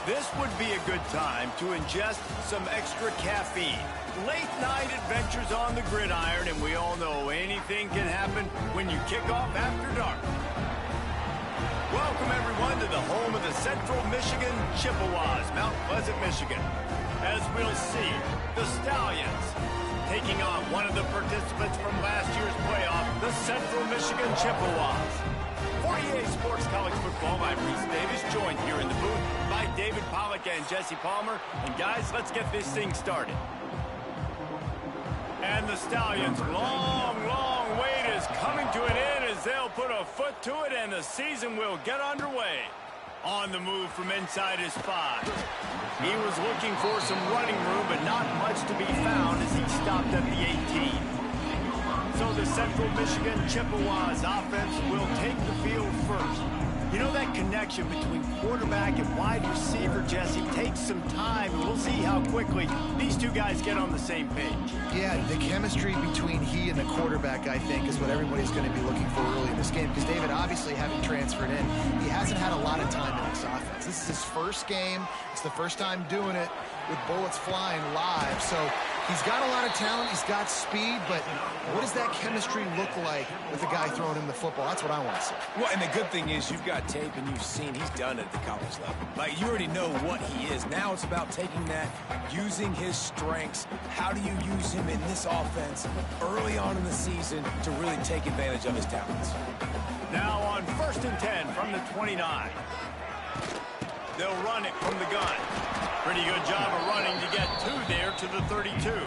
This would be a good time to ingest some extra caffeine. Late night adventures on the gridiron, and we all know anything can happen when you kick off after dark. Welcome, everyone, to the home of the Central Michigan Chippewas, Mount Pleasant, Michigan. As we'll see, the Stallions taking on one of the participants from last year's playoff, the Central Michigan Chippewas. For EA Sports College Football, I'm Reese Davis, joined here in the booth by David Pollack and Jesse Palmer. And guys, let's get this thing started. And the Stallions' long wait is coming to an end as they'll put a foot to it and the season will get underway. On the move from inside his 5. He was looking for some running room, but not much to be found as he stopped at the 18. So the Central Michigan Chippewas offense will take the field first. You know, that connection between quarterback and wide receiver, Jesse, takes some time, and we'll see how quickly these two guys get on the same page. Yeah, the chemistry between he and the quarterback, I think, is what everybody's going to be looking for early in this game. Because David, obviously, having transferred in, he hasn't had a lot of time in this offense. This is his first game. It's the first time doing it with bullets flying live. So he's got a lot of talent. He's got speed. But what does that chemistry look like with the guy throwing him the football? That's what I want to see. Well, and the good thing is you've got tape and you've seen he's done it at the college level. Like, you already know what he is. Now it's about taking that, using his strengths. How do you use him in this offense early on in the season to really take advantage of his talents? Now on 1st and 10 from the 29. They'll run it from the gun. Pretty good job of running to get 2 there to the 32.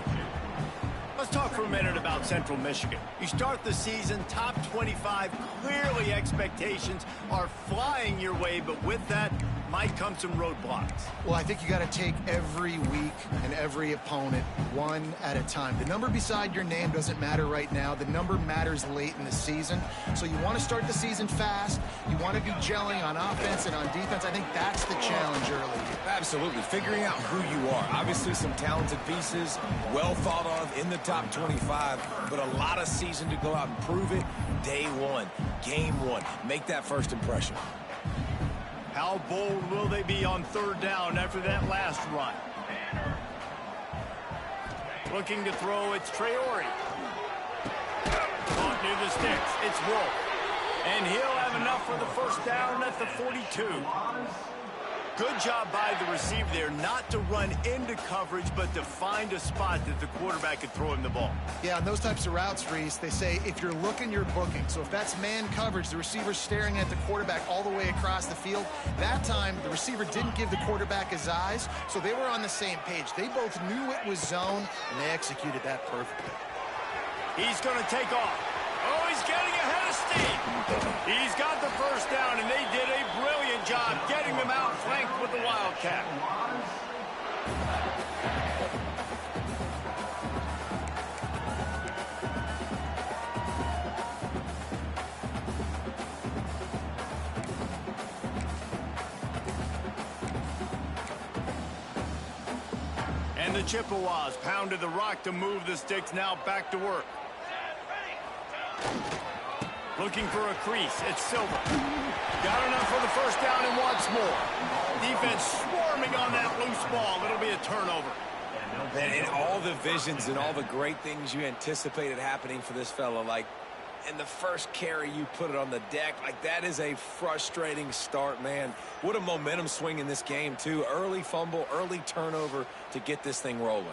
Let's talk for a minute about Central Michigan. You start the season top 25. Clearly expectations are flying your way, but with that might come some roadblocks. Well, I think you got to take every week and every opponent one at a time. The number beside your name doesn't matter right now. The number matters late in the season. So you want to start the season fast. You want to be gelling on offense and on defense. I think that's the challenge early. Absolutely. Figuring out who you are. Obviously some talented pieces, well thought of in the top 25, but a lot of season to go out and prove it. Day one, game one. Make that first impression. How bold will they be on 3rd down after that last run? Looking to throw, it's Traore. Caught near the sticks, it's Wolf. And he'll have enough for the 1st down at the 42. Good job by the receiver there not to run into coverage, but to find a spot that the quarterback could throw him the ball. Yeah, on those types of routes, Reese, they say if you're looking, you're booking. So if that's man coverage, the receiver's staring at the quarterback all the way across the field. That time, the receiver didn't give the quarterback his eyes, so they were on the same page. They both knew it was zone, and they executed that perfectly. He's going to take off. Oh, he's getting ahead of steam. He's got the 1st down, and they did a brilliant job getting them out flanked with the Wildcat. And the Chippewas pounded the rock to move the sticks, now back to work. Looking for a crease, it's Silver. Got enough for the 1st down and wants more. Defense swarming on that loose ball. It'll be a turnover. And all the visions and all the great things you anticipated happening for this fella, like in the first carry you put it on the deck, like that is a frustrating start, man. What a momentum swing in this game, too. Early fumble, early turnover to get this thing rolling.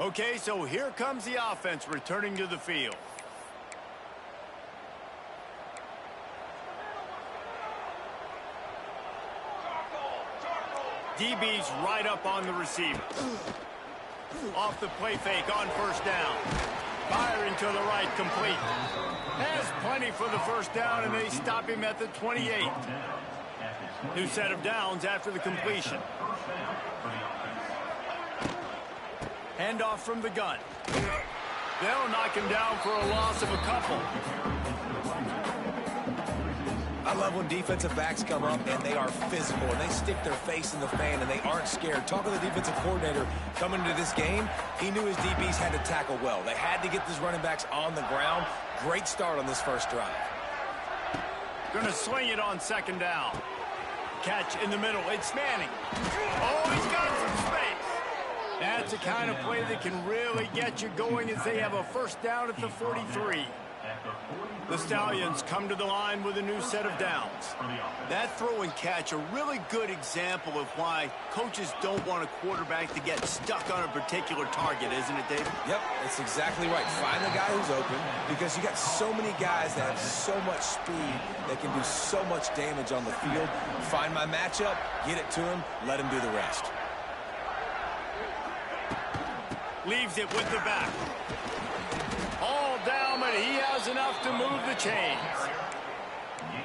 Okay, so here comes the offense returning to the field. DB's right up on the receiver. Off the play fake on 1st down. Firing to the right, complete. Has plenty for the 1st down, and they stop him at the 28. New set of downs after the completion. Handoff from the gun. They'll knock him down for a loss of a couple. I love when defensive backs come up and they are physical and they stick their face in the fan and they aren't scared. Talking to the defensive coordinator coming into this game, he knew his DBs had to tackle well. They had to get these running backs on the ground. Great start on this first drive. Going to swing it on second down. Catch in the middle. It's Manning. Oh, he's got some space. That's the kind of play that can really get you going as they have a first down at the 43. The Stallions come to the line with a new set of downs. That throw and catch, a really good example of why coaches don't want a quarterback to get stuck on a particular target, isn't it, Dave? Yep, that's exactly right. Find the guy who's open because you got so many guys that have so much speed that can do so much damage on the field. Find my matchup, get it to him, let him do the rest. Leaves it with the back. All down, but he has enough to move the chains.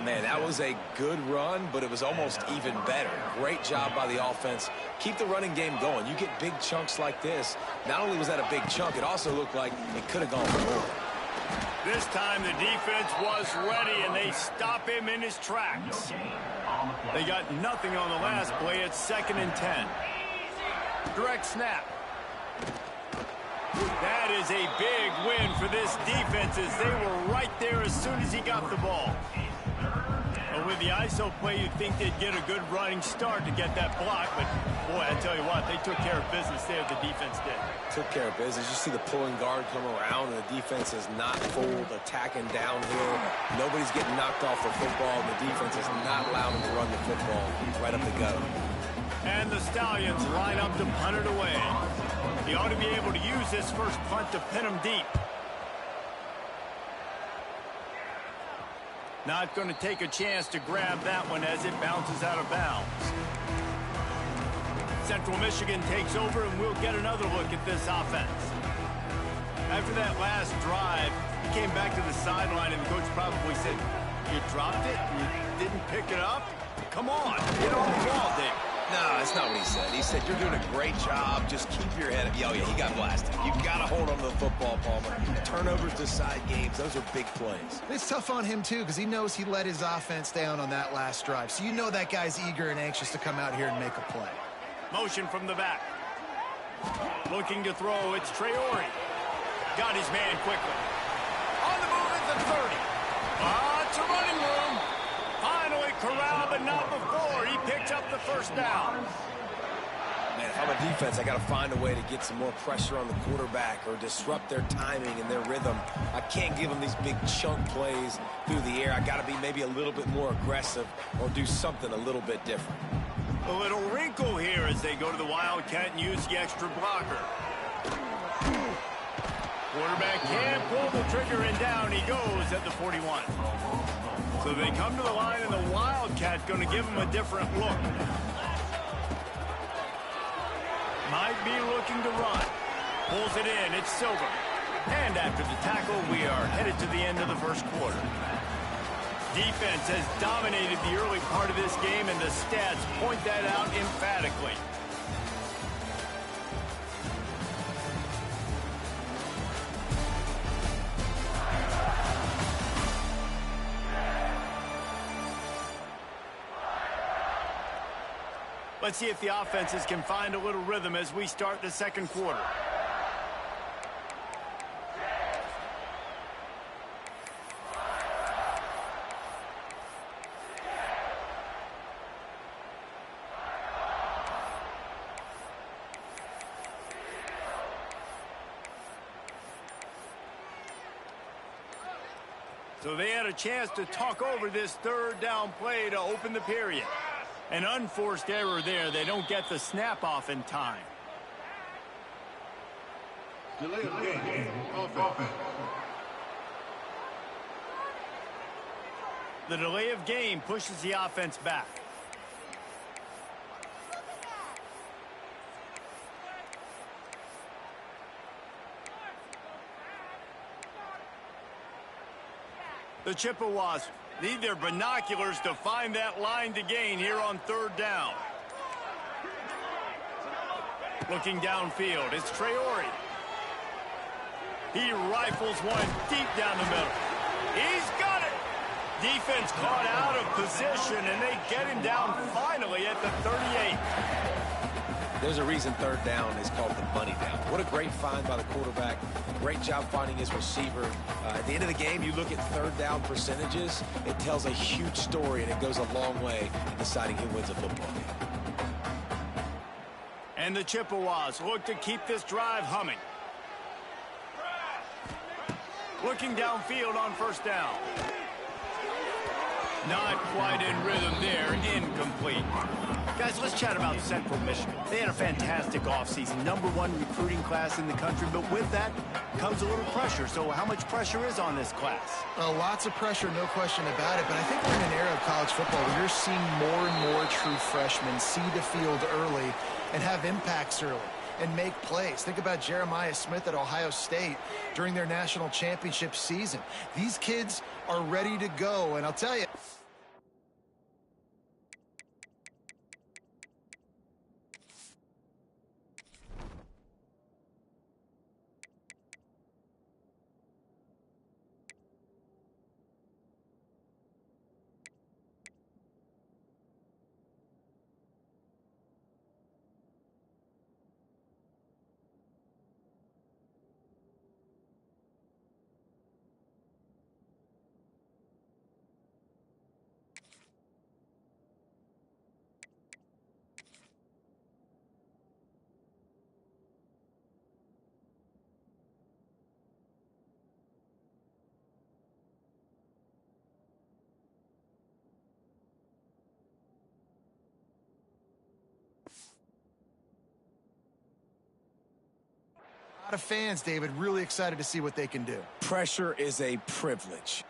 Man, that was a good run, but it was almost even better. Great job by the offense. Keep the running game going. You get big chunks like this. Not only was that a big chunk, it also looked like it could have gone more. This time the defense was ready, and they stop him in his tracks. They got nothing on the last play. It's 2nd and 10. Direct snap. That is a big win for this defense as they were right there as soon as he got the ball. Well, with the ISO play, you'd think they'd get a good running start to get that block, but boy, I tell you what, they took care of business there, the defense did. Took care of business. You see the pulling guard come around, and the defense is not fooled, attacking downhill. Nobody's getting knocked off the football, and the defense is not allowing them to run the football right up the gut. And the Stallions line up to punt it away. He ought to be able to use this first punt to pin him deep. Not going to take a chance to grab that one as it bounces out of bounds. Central Michigan takes over, and we'll get another look at this offense. After that last drive, he came back to the sideline, and the coach probably said, "You dropped it? You didn't pick it up? Come on, get on the ball, Dave." No, that's not what he said. He said, "You're doing a great job. Just keep your head up." Oh, yeah, he got blasted. You've got to hold on to the football, Palmer. Turnovers decide games. Those are big plays. It's tough on him, too, because he knows he let his offense down on that last drive. So you know that guy's eager and anxious to come out here and make a play. Motion from the back. Looking to throw. It's Traore. Got his man quickly. On the move at the 30. It's a running room. Finally corralled, but not before. He picks up the first down. Man, if I'm a defense, I got to find a way to get some more pressure on the quarterback or disrupt their timing and their rhythm. I can't give them these big chunk plays through the air. I got to be maybe a little bit more aggressive or do something a little bit different. A little wrinkle here as they go to the Wildcat and use the extra blocker. Quarterback can't pull the trigger, and down he goes at the 41. So they come to the line, and the Wildcat going to give him a different look. Might be looking to run. Pulls it in. It's Silver. And after the tackle, we are headed to the end of the first quarter. Defense has dominated the early part of this game, and the stats point that out emphatically. Let's see if the offenses can find a little rhythm as we start the second quarter. So they had a chance to talk over this third down play to open the period. An unforced error there. They don't get the snap off in time. Delay of game. Offense. The delay of game pushes the offense back. The Chippewas need their binoculars to find that line to gain here on third down. Looking downfield, it's Traore. He rifles one deep down the middle. He's got it. Defense caught out of position, and they get him down finally at the 38. There's a reason third down is called the money down. What a great find by the quarterback. Great job finding his receiver. At the end of the game, you look at third down percentages. It tells a huge story, and it goes a long way in deciding who wins a football game. And the Chippewas look to keep this drive humming. Looking downfield on first down. Not quite in rhythm there. Incomplete. Guys, let's chat about Central Michigan. They had a fantastic offseason, #1 recruiting class in the country, but with that comes a little pressure. So how much pressure is on this class? Lots of pressure, no question about it, but I think we're in an era of college football where you're seeing more and more true freshmen see the field early and have impacts early and make plays. Think about Jeremiah Smith at Ohio State during their national championship season. These kids are ready to go, and I'll tell you, a lot of fans, David, really excited to see what they can do. Pressure is a privilege.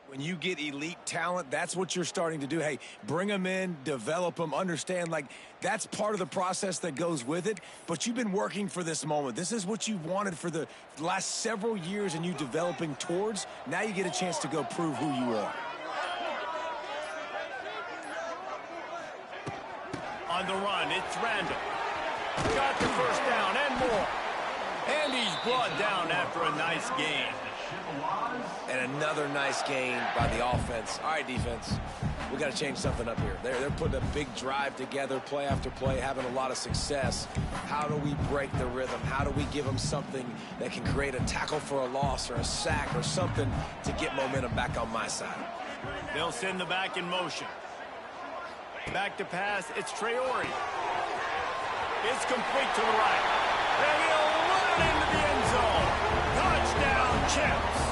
When you get elite talent, that's what you're starting to do. Hey, bring them in, develop them, understand, like, that's part of the process that goes with it. But you've been working for this moment. This is what you've wanted for the last several years, and you developing towards. Now you get a chance to go prove who you are. On the run, it's Randall. Got the first down and more. And he's brought down after a nice gain. And another nice gain by the offense. All right, defense, we got to change something up here. They're putting a big drive together, play after play, having a lot of success. How do we break the rhythm? How do we give them something that can create a tackle for a loss or a sack or something to get momentum back on my side? They'll send the back in motion. Back to pass, it's Traore. It's complete to the right. And he'll run it into the end zone. Touchdown, Chips.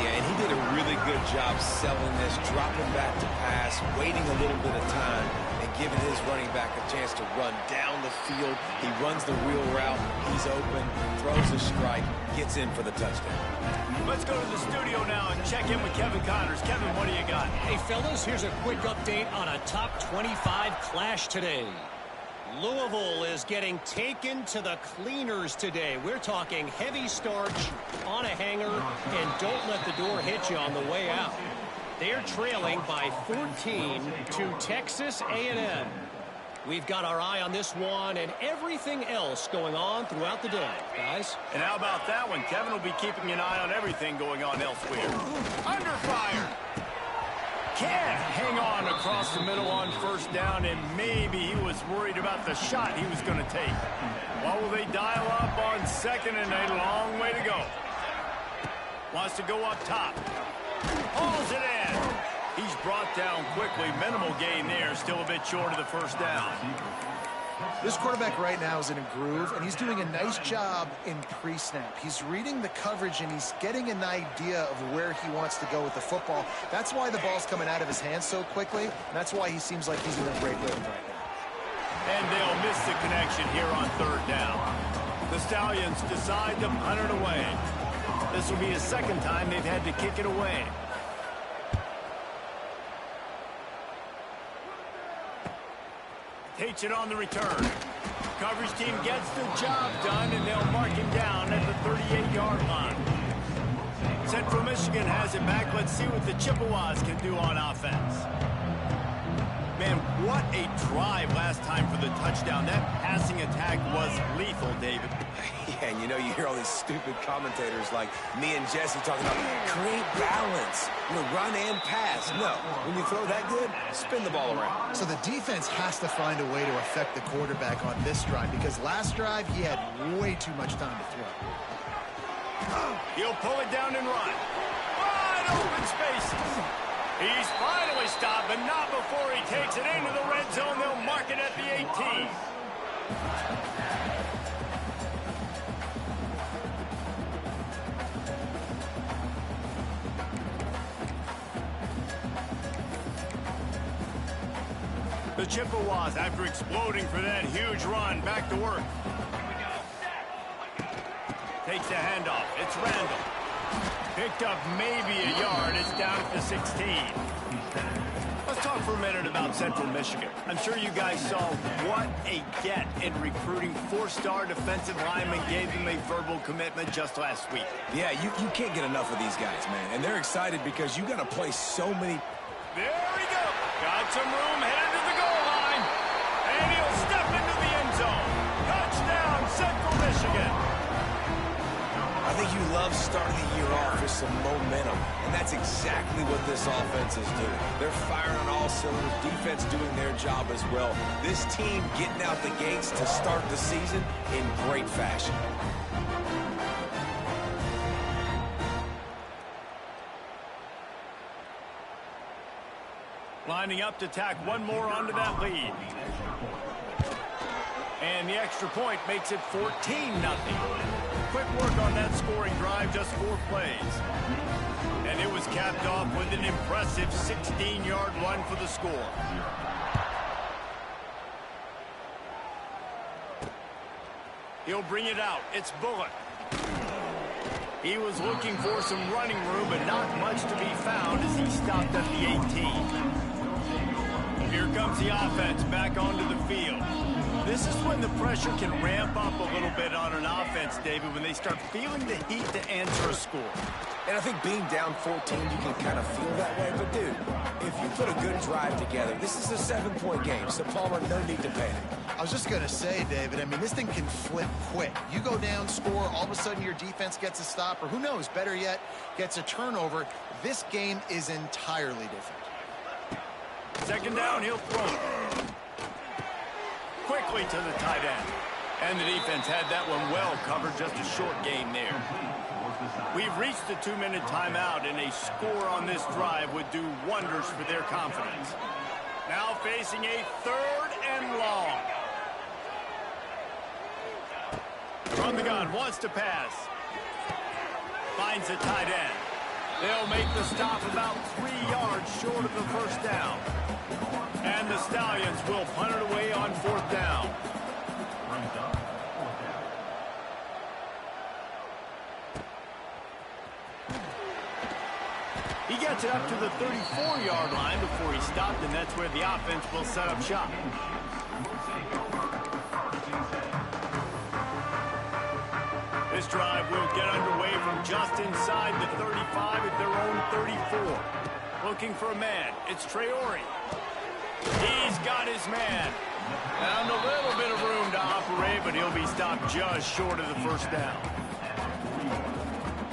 Yeah, and he did a really good job selling this, dropping back to pass, waiting a little bit of time, and giving his running back a chance to run down the field. He runs the wheel route. He's open, throws a strike, gets in for the touchdown. Let's go to the studio now and check in with Kevin Connors. Kevin, what do you got? Hey, fellas, here's a quick update on a top 25 clash today. Louisville is getting taken to the cleaners today. We're talking heavy starch on a hanger, and don't let the door hit you on the way out. They're trailing by 14 to Texas A&M. We've got our eye on this one and everything else going on throughout the day, guys. And how about that one? Kevin will be keeping an eye on everything going on elsewhere. Under fire. Can't hang on across the middle on first down, and maybe he was worried about the shot he was going to take. What will they dial up on second, and a long way to go. Wants to go up top. Hauls it in. He's brought down quickly. Minimal gain there. Still a bit short of the first down. This quarterback right now is in a groove, and he's doing a nice job in pre-snap. He's reading the coverage, and he's getting an idea of where he wants to go with the football. That's why the ball's coming out of his hands so quickly, and that's why he seems like he's in a great rhythm right now. And they'll miss the connection here on third down. The Stallions decide to punt it away. This will be his second time they've had to kick it away. Takes it on the return. Coverage team gets the job done, and they'll mark him down at the 38-yard line. Central Michigan has it back. Let's see what the Chippewas can do on offense. Man, what a drive last time for the touchdown. That passing attack was lethal, David. Yeah, and you know, you hear all these stupid commentators like me and Jesse talking about create balance, run and pass. No, when you throw that good, spin the ball around. So the defense has to find a way to affect the quarterback on this drive, because last drive he had way too much time to throw. He'll pull it down and run. Wide open spaces. He's finally stopped, but not before he takes it into the red zone. They'll mark it at the 18. The Chippewas, after exploding for that huge run, back to work. Takes the handoff. It's Randall. Picked up maybe a yard. It's down at the 16. Let's talk for a minute about Central Michigan. I'm sure you guys saw what a get in recruiting. 4-star defensive linemen gave them a verbal commitment just last week. Yeah, you can't get enough of these guys, man. And they're excited because you got to play so many. There we go. Got some room, headed to the goal line. And he'll step into the end zone. Touchdown, Central Michigan. I think you love starting the year off with some momentum, and that's exactly what this offense is doing. They're firing on all cylinders, defense doing their job as well. This team getting out the gates to start the season in great fashion. Lining up to tack one more onto that lead. And the extra point makes it 14-0. Quick work on that scoring drive, just 4 plays. And it was capped off with an impressive 16-yard run for the score. He'll bring it out. It's Bullock. He was looking for some running room, but not much to be found as he stopped at the 18. Here comes the offense back onto the field. This is when the pressure can ramp up a little bit on an offense, David, when they start feeling the heat to answer a score. And I think being down 14, you can kind of feel that way. But, dude, if you put a good drive together, this is a 7-point game. So, Palmer, no need to panic. I was just going to say, David, I mean, this thing can flip quick. You go down, score, all of a sudden your defense gets a stop, or who knows, better yet, gets a turnover. This game is entirely different. Second down, he'll throw it. Quickly to the tight end. And the defense had that one well covered, just a short gain there. We've reached the 2-minute timeout, and a score on this drive would do wonders for their confidence. Now facing a 3rd and long. From the gun, wants to pass. Finds the tight end. They'll make the stop about 3 yards short of the first down. And the Stallions will punt it away on 4th down. He gets it up to the 34-yard line before he stopped, and that's where the offense will set up shop. This drive will get underway from just inside the 35 at their own 34. Looking for a man. It's Traore. He's got his man. Found a little bit of room to operate, but he'll be stopped just short of the first down.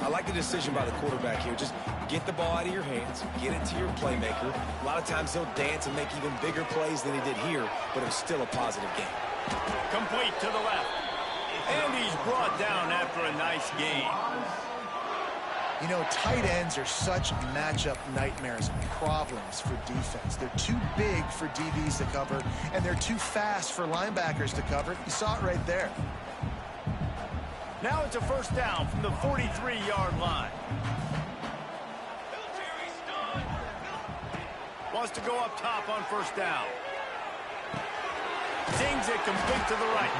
I like the decision by the quarterback here. Just get the ball out of your hands, get it to your playmaker. A lot of times he'll dance and make even bigger plays than he did here, but it was still a positive game. Complete to the left. And he's brought down after a nice gain. You know, tight ends are such matchup nightmares and problems for defense. They're too big for DBs to cover, and they're too fast for linebackers to cover. You saw it right there. Now it's a first down from the 43-yard line. Wants to go up top on first down. Zings it complete to the right.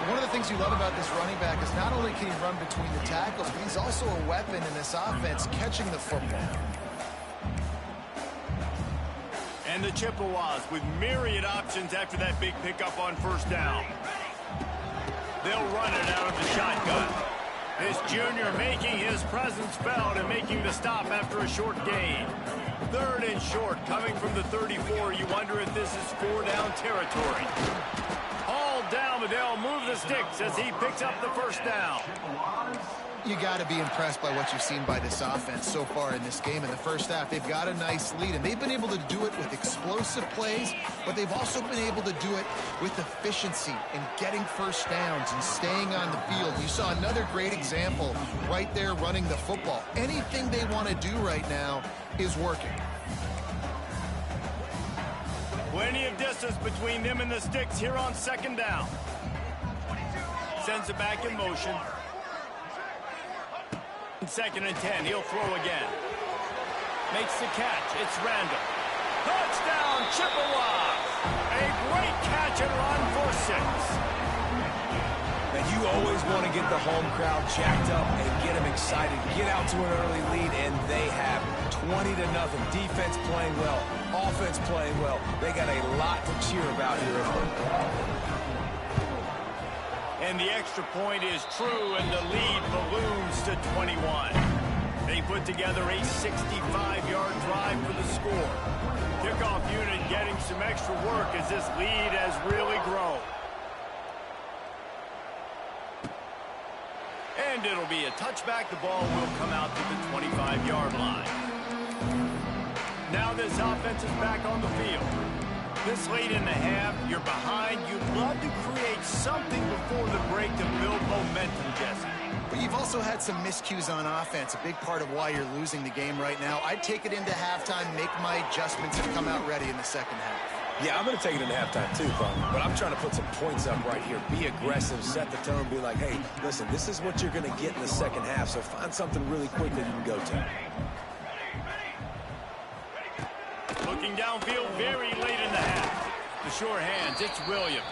One of the things you love about this running back is not only can he run between the tackles, but he's also a weapon in this offense catching the football. And the Chippewas with myriad options after that big pickup on first down. They'll run it out of the shotgun. This junior making his presence felt and making the stop after a short gain. 3rd and short coming from the 34. You wonder if this is 4-down territory. Hauled down, but they'll move the sticks as he picks up the first down. You got to be impressed by what you've seen by this offense so far in this game. In the first half, they've got a nice lead, and they've been able to do it with explosive plays, but they've also been able to do it with efficiency and getting first downs and staying on the field. You saw another great example right there running the football. Anything they want to do right now is working. Plenty of distance between them and the sticks here on 2nd down. Sends it back in motion. 2nd and 10. He'll throw again. Makes the catch. It's Randall. Touchdown, Chippewas! A great catch and run for 6. Now, you always want to get the home crowd jacked up and get them excited. Get out to an early lead, and they have 20-0. Defense playing well. Offense playing well. They got a lot to cheer about here at home. And the extra point is true, and the lead balloons to 21. They put together a 65-yard drive for the score. Kickoff unit getting some extra work as this lead has really grown. And it'll be a touchback. The ball will come out to the 25-yard line. Now this offense is back on the field. This late in the half, you're behind. You'd love to create something before the break to build momentum, Jesse. But you've also had some miscues on offense, a big part of why you're losing the game right now. I'd take it into halftime, make my adjustments, and come out ready in the second half. Yeah, I'm going to take it into halftime too, but I'm trying to put some points up right here. Be aggressive, set the tone, be like, hey, listen, this is what you're going to get in the second half, so find something really quick that you can go to. Looking downfield very late in the half. The sure hands, it's Williams.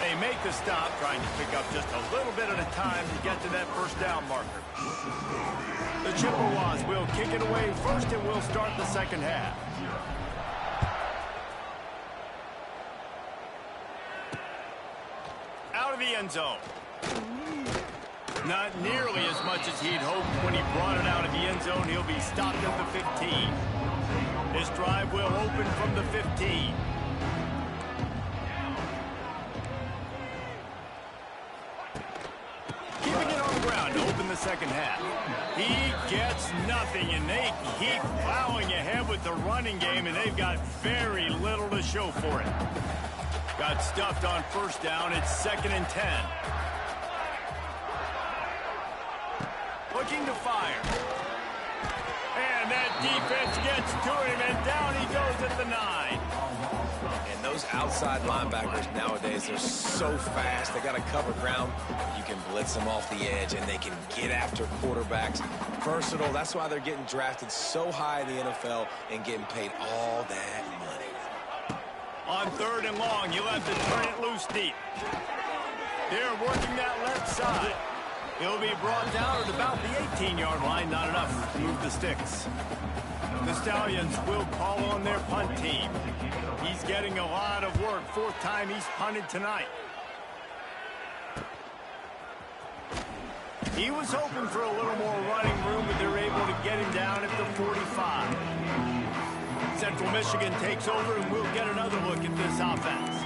They make the stop, trying to pick up just a little bit at a time to get to that first down marker. The Chippewas will kick it away first, and we'll start the second half. Out of the end zone. Not nearly as much as he'd hoped when he brought it out of the end zone. He'll be stopped at the 15. This drive will open from the 15. Keeping it on the ground to open the second half. He gets nothing, and they keep plowing ahead with the running game, and they've got very little to show for it. Got stuffed on first down. It's 2nd and 10. Looking to fire. And that defense gets to him, and down he goes at the 9. And those outside linebackers nowadays, they're so fast. They got to cover ground. You can blitz them off the edge, and they can get after quarterbacks. Versatile. That's why they're getting drafted so high in the NFL and getting paid all that money. On 3rd and long, you'll have to turn it loose deep. They're working that left side. He'll be brought down at about the 18-yard line. Not enough to move the sticks. The Stallions will call on their punt team. He's getting a lot of work. 4th time he's punted tonight. He was hoping for a little more running room, but they're able to get him down at the 45. Central Michigan takes over, and we'll get another look at this offense.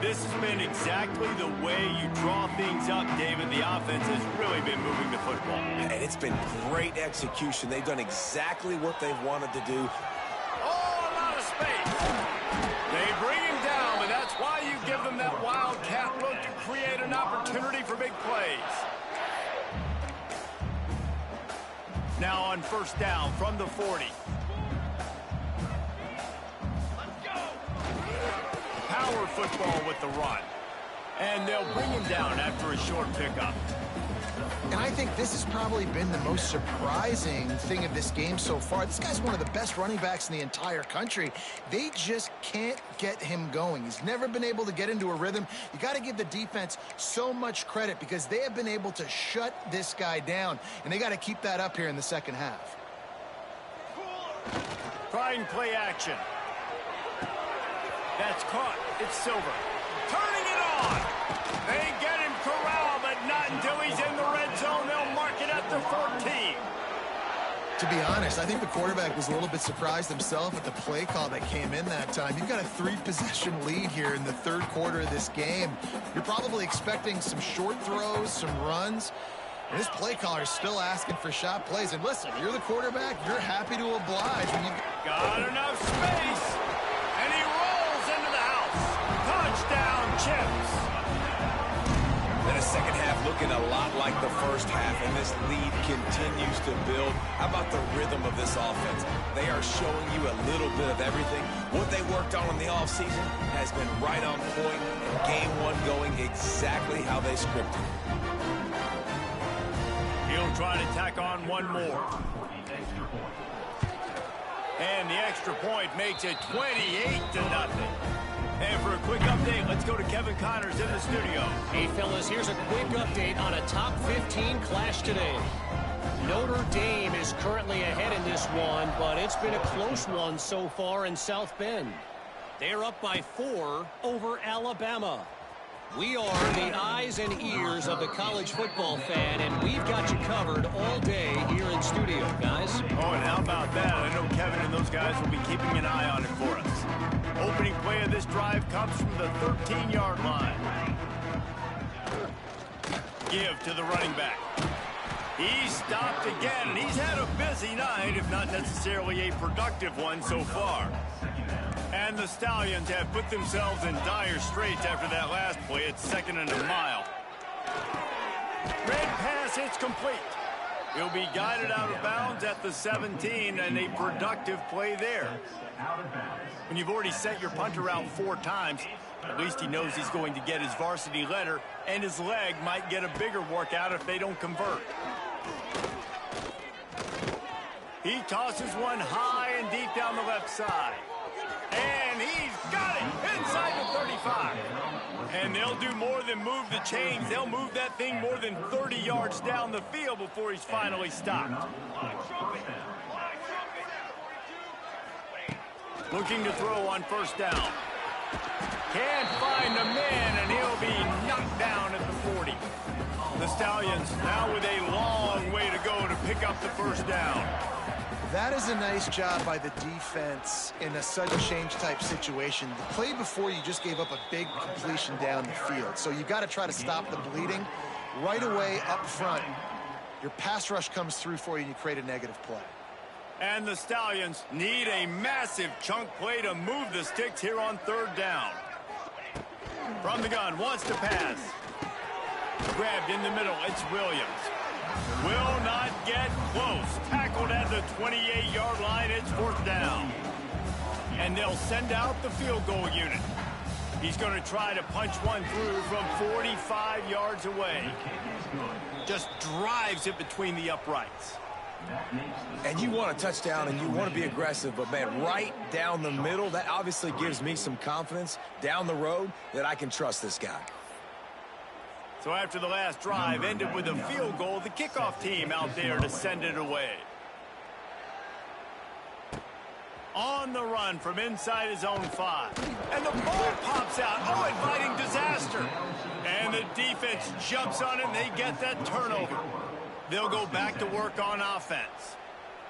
This has been exactly the way you draw things up, David. The offense has really been moving the football. And it's been great execution. They've done exactly what they've wanted to do. Oh, a lot of space. They bring him down, but that's why you give them that wildcat look to create an opportunity for big plays. Now on first down from the 40. Power football with the run. And they'll bring him down after a short pickup. And I think this has probably been the most surprising thing of this game so far. This guy's one of the best running backs in the entire country. They just can't get him going. He's never been able to get into a rhythm. You got to give the defense so much credit because they have been able to shut this guy down. And they got to keep that up here in the second half. Trying play action. That's caught. It's Silver. Turning it on. They get him corralled, but not until he's in the red zone. They'll mark it at the 14. To be honest, I think the quarterback was a little bit surprised himself at the play call that came in that time. You've got a 3-possession lead here in the third quarter of this game. You're probably expecting some short throws, some runs. And this play caller is still asking for shot plays. And listen, you're the quarterback. You're happy to oblige when you've got enough space. And he rolls into the house. Touchdown, Chips. And the second half looking a lot like the first half, and this lead continues to build. How about the rhythm of this offense? They are showing you a little bit of everything. What they worked on in the offseason has been right on point, and game one going exactly how they scripted. He'll try to tack on one more. And the extra point makes it 28-0. And for a quick update, let's go to Kevin Connors in the studio. Hey, fellas, here's a quick update on a top 15 clash today. Notre Dame is currently ahead in this one, but it's been a close one so far in South Bend. They're up by 4 over Alabama. We are the eyes and ears of the college football fan, and we've got you covered all day here in studio, guys. Oh, and how about that? I know Kevin and those guys will be keeping an eye on it for us. Opening play of this drive comes from the 13-yard line. Give to the running back. He's stopped again, and he's had a busy night, if not necessarily a productive one so far. And the Stallions have put themselves in dire straits after that last play. It's 2nd and a mile. Red pass, it's complete. He'll be guided out of bounds at the 17, and a productive play there. When you've already sent your punter out 4 times, at least he knows he's going to get his varsity letter, and his leg might get a bigger workout if they don't convert. He tosses one high and deep down the left side. And he's got it inside the 35. And they'll do more than move the chains. They'll move that thing more than 30 yards down the field before he's finally stopped. Looking to throw on first down. Can't find the man, and he'll be knocked down at the 40. The Stallions now with a long way to go to pick up the first down. That is a nice job by the defense in a sudden change type situation. The play before, you just gave up a big completion down the field. So you've got to try to stop the bleeding right away up front. Your pass rush comes through for you and you create a negative play. And the Stallions need a massive chunk play to move the sticks here on 3rd down. From the gun, wants to pass. Grabbed in the middle, it's Williams. Will not get close. Tackled at the 28-yard line. It's 4th down. And they'll send out the field goal unit. He's going to try to punch one through from 45 yards away. Just drives it between the uprights. And you want a touchdown and you want to be aggressive, but man, right down the middle, that obviously gives me some confidence down the road that I can trust this guy. So after the last drive ended with a field goal, the kickoff team out there to send it away. On the run from inside his own 5. And the ball pops out. Oh, inviting disaster. And the defense jumps on it and they get that turnover. They'll go back to work on offense.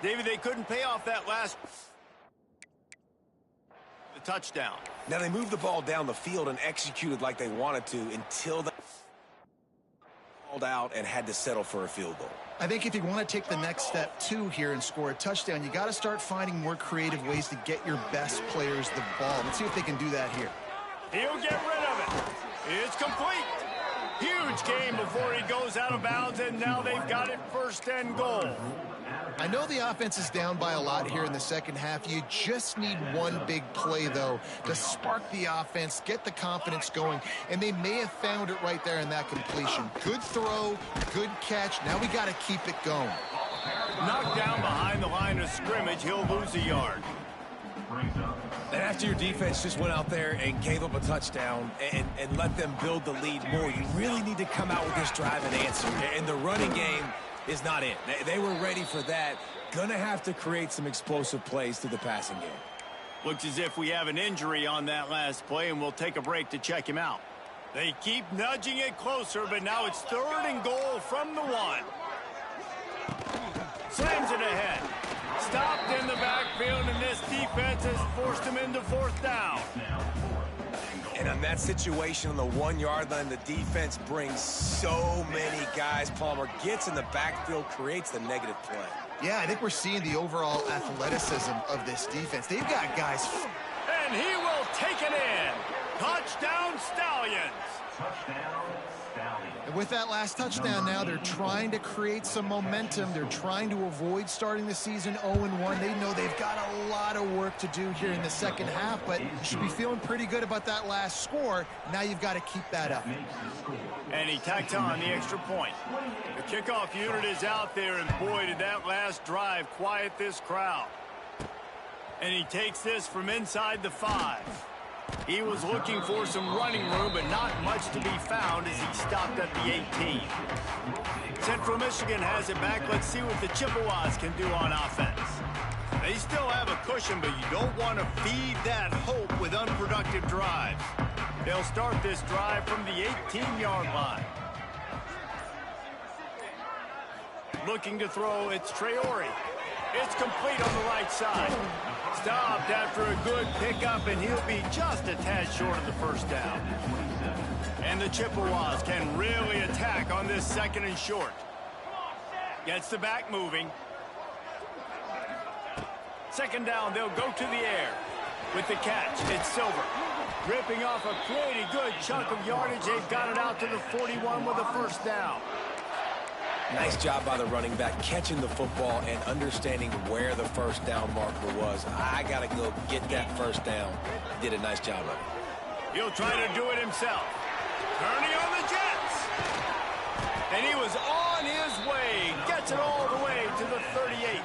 David, they couldn't pay off that last touchdown. Now they moved the ball down the field and executed like they wanted to until they out and had to settle for a field goal. I think if you want to take the next step too here and score a touchdown, you got to start finding more creative ways to get your best players the ball. Let's see if they can do that here. He'll get rid of it. It's complete. Huge game before he goes out of bounds, and now they've got it 1st and goal. I know the offense is down by a lot here in the second half. You just need one big play, though, to spark the offense, get the confidence going, and they may have found it right there in that completion. Good throw, good catch. Now we got to keep it going. Knocked down behind the line of scrimmage, he'll lose a yard. And after your defense just went out there and gave up a touchdown and let them build the lead more, you really need to come out with this drive and answer. And the running game is not it. They were ready for that. Gonna have to create some explosive plays through the passing game. Looks as if we have an injury on that last play, and we'll take a break to check him out. They keep nudging it closer, but now it's 3rd and goal from the 1. Slams it ahead. Stopped in the backfield, and this defense has forced him into 4th down. And on that situation on the 1-yard line, the defense brings so many guys. Palmer gets in the backfield, creates the negative play. Yeah, I think we're seeing the overall athleticism of this defense. They've got guys. And he will take it in. Touchdown, Stallions. And with that last touchdown now, they're trying to create some momentum. They're trying to avoid starting the season 0-1. They know they've got a lot of work to do here in the second half, but you should be feeling pretty good about that last score. Now you've got to keep that up. And he tacked on the extra point. The kickoff unit is out there, and boy, did that last drive quiet this crowd. And he takes this from inside the 5. He was looking for some running room, but not much to be found as he stopped at the 18. Central Michigan has it back. Let's see what the Chippewas can do on offense. They still have a cushion, but you don't want to feed that hope with unproductive drives. They'll start this drive from the 18-yard line. Looking to throw, it's Traore. It's complete on the right side. Stopped after a good pickup, and he'll be just a tad short of the 1st down. And the Chippewas can really attack on this 2nd and short. Gets the back moving. 2nd down, they'll go to the air. With the catch, it's Silver. Ripping off a pretty good chunk of yardage. They've got it out to the 41 with a 1st down. Nice job by the running back, catching the football and understanding where the 1st down marker was. I got to go get that 1st down. He did a nice job of it. He'll try to do it himself. Turning on the Jets. And he was on his way. Gets it all the way to the 38.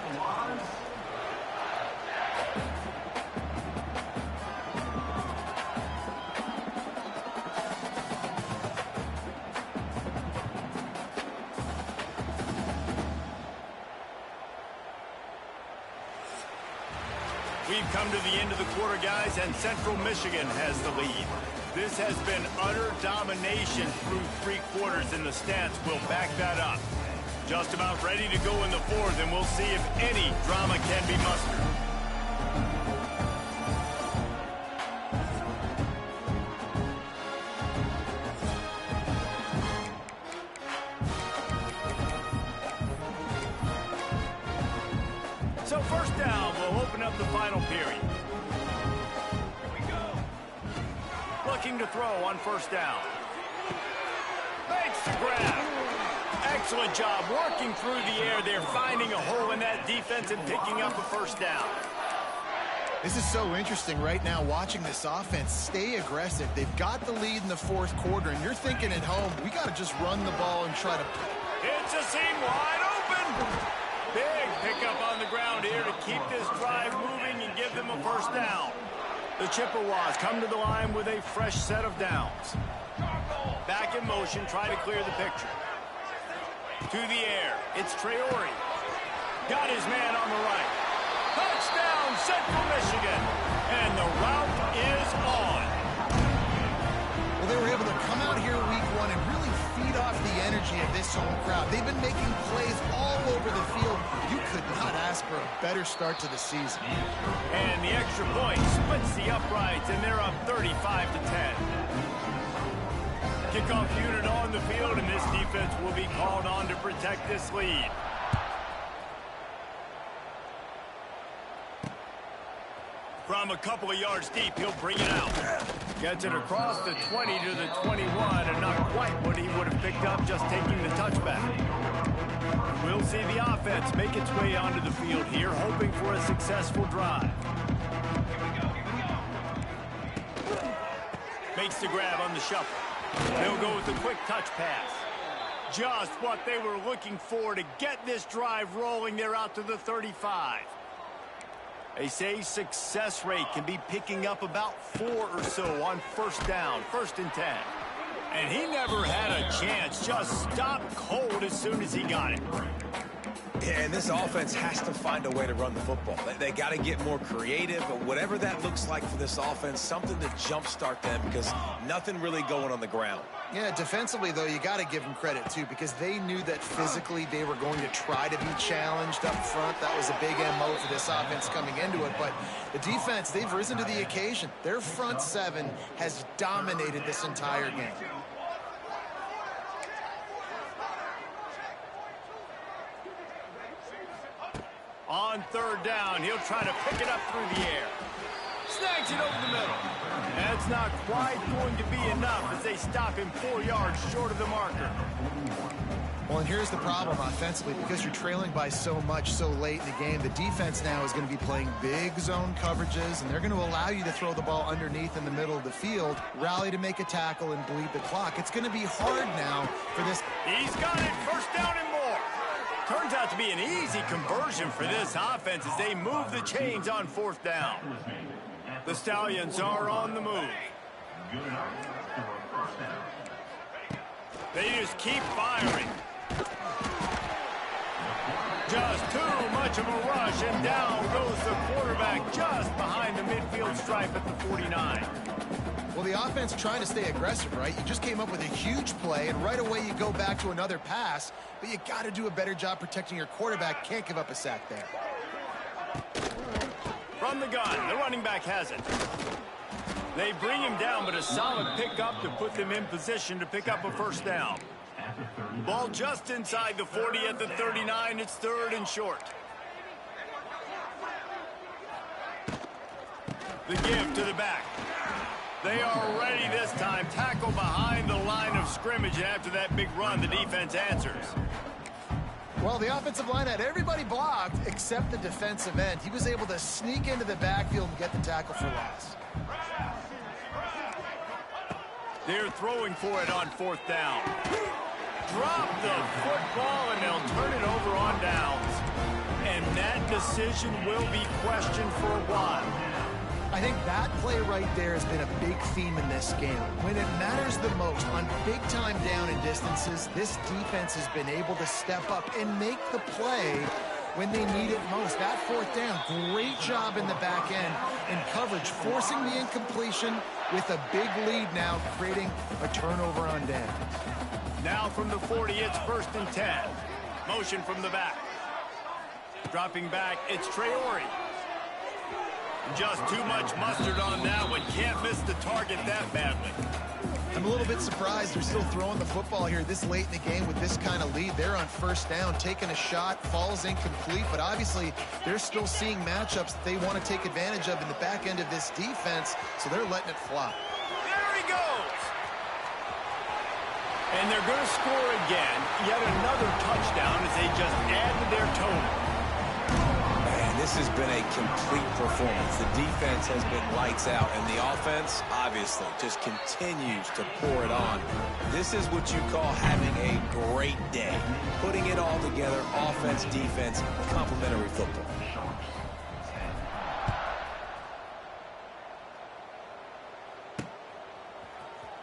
We've come to the end of the quarter, guys, and Central Michigan has the lead. This has been utter domination through 3 quarters, and the stats will back that up. Just about ready to go in the 4th, and we'll see if any drama can be mustered. So 1st down will open up the final period. Here we go. Looking to throw on 1st down. Makes the grab. Excellent job working through the air. They're finding a hole in that defense and picking up a 1st down. This is so interesting right now watching this offense stay aggressive. They've got the lead in the 4th quarter, and you're thinking at home, we got to just run the ball and try to... It's a seam wide open. Big pickup on the ground here to keep this drive moving and give them a 1st down. The Chippewas come to the line with a fresh set of downs. Back in motion, try to clear the picture. To the air, it's Traore. Got his man on the right. Touchdown, Central Michigan. And the route is on. Well, they were able to come out here week 1 and really feed off the energy of this home crowd. They've been making plays all over the field. You could not ask for a better start to the season. And the extra point splits the uprights, and they're up 35-10. Kickoff unit on the field, and this defense will be called on to protect this lead. From a couple of yards deep, he'll bring it out. Gets it across the 20 to the 21, and not quite what he would have picked up just taking the touchback. We'll see the offense make its way onto the field here, hoping for a successful drive. Makes the grab on the shuffle. They'll go with a quick touch pass. Just what they were looking for to get this drive rolling. They're out to the 35. They say success rate can be picking up about 4 or so on 1st down, 1st and 10. And he never had a chance, just stopped cold as soon as he got it. And this offense has to find a way to run the football. They got to get more creative, but whatever that looks like for this offense, something to jumpstart them because nothing really going on the ground. Yeah, defensively, though, you got to give them credit, too, because they knew that physically they were going to try to be challenged up front. That was a big MO for this offense coming into it. But the defense, they've risen to the occasion. Their front seven has dominated this entire game. On third down, he'll try to pick it up through the air. Snags it over the middle. That's not quite going to be enough as they stop him 4 yards short of the marker. Well, and here's the problem offensively. Because you're trailing by so much so late in the game, the defense now is going to be playing big zone coverages, and they're going to allow you to throw the ball underneath in the middle of the field, rally to make a tackle, and bleed the clock. It's going to be hard now for this. He's got it. First down and more. Turns out to be an easy conversion for this offense as they move the chains on fourth down. The Stallions are on the move. They just keep firing. Just too much of a rush, and down goes the quarterback just behind the midfield stripe at the 49. Well, the offense trying to stay aggressive, right? You just came up with a huge play, and right away you go back to another pass, but you got to do a better job protecting your quarterback. Can't give up a sack there. From the gun, the running back has it. They bring him down, but a solid pickup to put them in position to pick up a first down. Ball just inside the 40 at the 39. It's third and short. The give to the back. They are ready this time. Tackle behind the line of scrimmage, and after that big run, the defense answers. Well, the offensive line had everybody blocked except the defensive end. He was able to sneak into the backfield and get the tackle for loss. They're throwing for it on fourth down. Drop the football, and they'll turn it over on downs. And that decision will be questioned for a while. I think that play right there has been a big theme in this game. When it matters the most, on big-time down and distances, this defense has been able to step up and make the play when they need it most. That fourth down, great job in the back end in coverage, forcing the incompletion with a big lead now, creating a turnover on down. Now from the 40, it's first and 10. Motion from the back. Dropping back, it's Traore. Just too much mustard on that one. Can't miss the target that badly. I'm a little bit surprised they're still throwing the football here this late in the game with this kind of lead. They're on first down, taking a shot, falls incomplete, but obviously they're still seeing matchups that they want to take advantage of in the back end of this defense, so they're letting it fly. There he goes. And they're going to score again. Yet another touchdown as they just add to their total. This has been a complete performance. The defense has been lights out, and the offense, obviously, just continues to pour it on. This is what you call having a great day. Putting it all together, offense, defense, complementary football.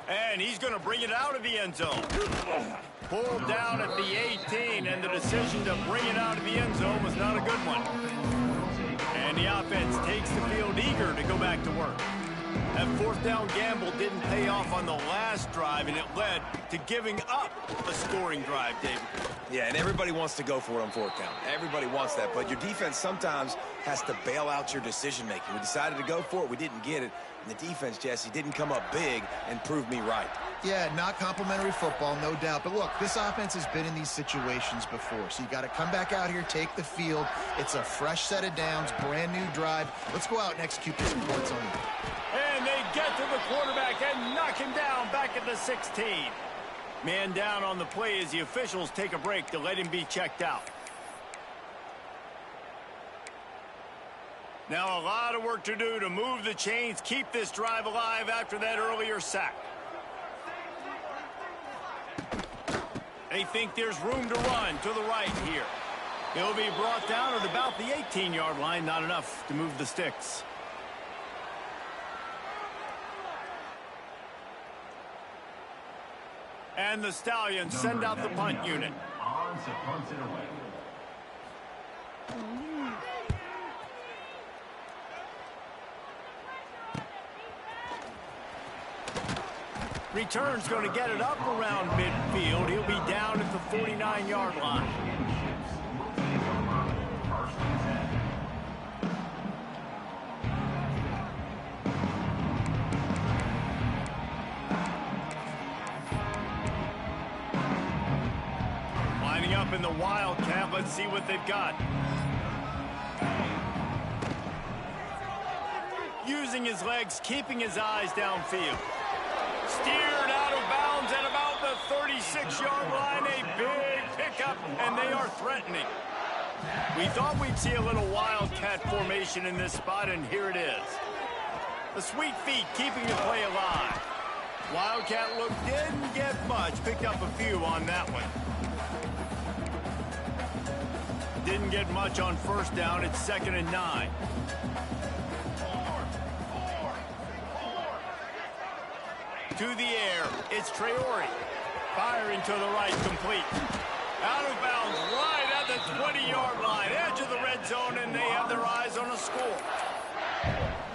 And he's going to bring it out of the end zone. Pulled down at the 18, and the decision to bring it out of the end zone was not a good one. And the offense takes the field eager to go back to work. That fourth down gamble didn't pay off on the last drive, and it led to giving up a scoring drive, David. Yeah, and everybody wants to go for it on fourth down. Everybody wants that, but your defense sometimes has to bail out your decision-making. We decided to go for it. We didn't get it. And the defense, Jesse, didn't come up big and prove me right. Yeah, not complimentary football, no doubt. But look, this offense has been in these situations before. So you got to come back out here, take the field. It's a fresh set of downs, brand new drive. Let's go out and execute this in red zone. And they get to the quarterback and knock him down back at the 16. Man down on the play as the officials take a break to let him be checked out. Now a lot of work to do to move the chains, keep this drive alive after that earlier sack. They think there's room to run to the right here. He'll be brought down at about the 18-yard line, not enough to move the sticks. And the Stallions send out the punt unit. Return's going to get it up around midfield. He'll be down at the 49-yard line. Lining up in the Wildcat. Let's see what they've got. Using his legs, keeping his eyes downfield. Steered out of bounds at about the 36-yard line. A big pickup, and they are threatening. We thought we'd see a little Wildcat formation in this spot, and here it is. The sweet feet keeping the play alive. Wildcat look didn't get much. Picked up a few on that one. Didn't get much on first down. It's 2nd and 9. To the air, it's Traore. Firing to the right, complete. Out of bounds, right at the 20-yard line. Edge of the red zone, and they have their eyes on a score.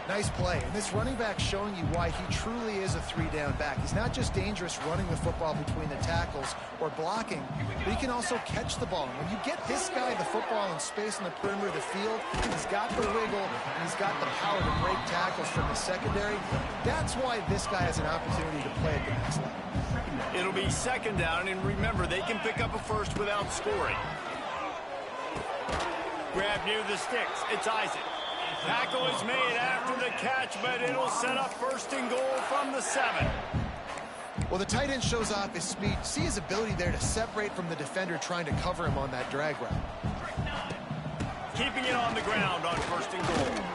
Nice play. And this running back showing you why he truly is a three-down back. He's not just dangerous running the football between the tackles or blocking, but he can also catch the ball. And when you get this guy the football in space on the perimeter of the field, he's got the wiggle, and he's got the power to break tackles from the secondary. That's why this guy has an opportunity to play at the next level. It'll be 2nd down, and remember, they can pick up a first without scoring. Grab near the sticks. It's Isaac. Tackle is made after the catch, but it'll set up 1st and goal from the 7. Well, the tight end shows off his speed. See his ability there to separate from the defender trying to cover him on that drag route. Keeping it on the ground on 1st and goal.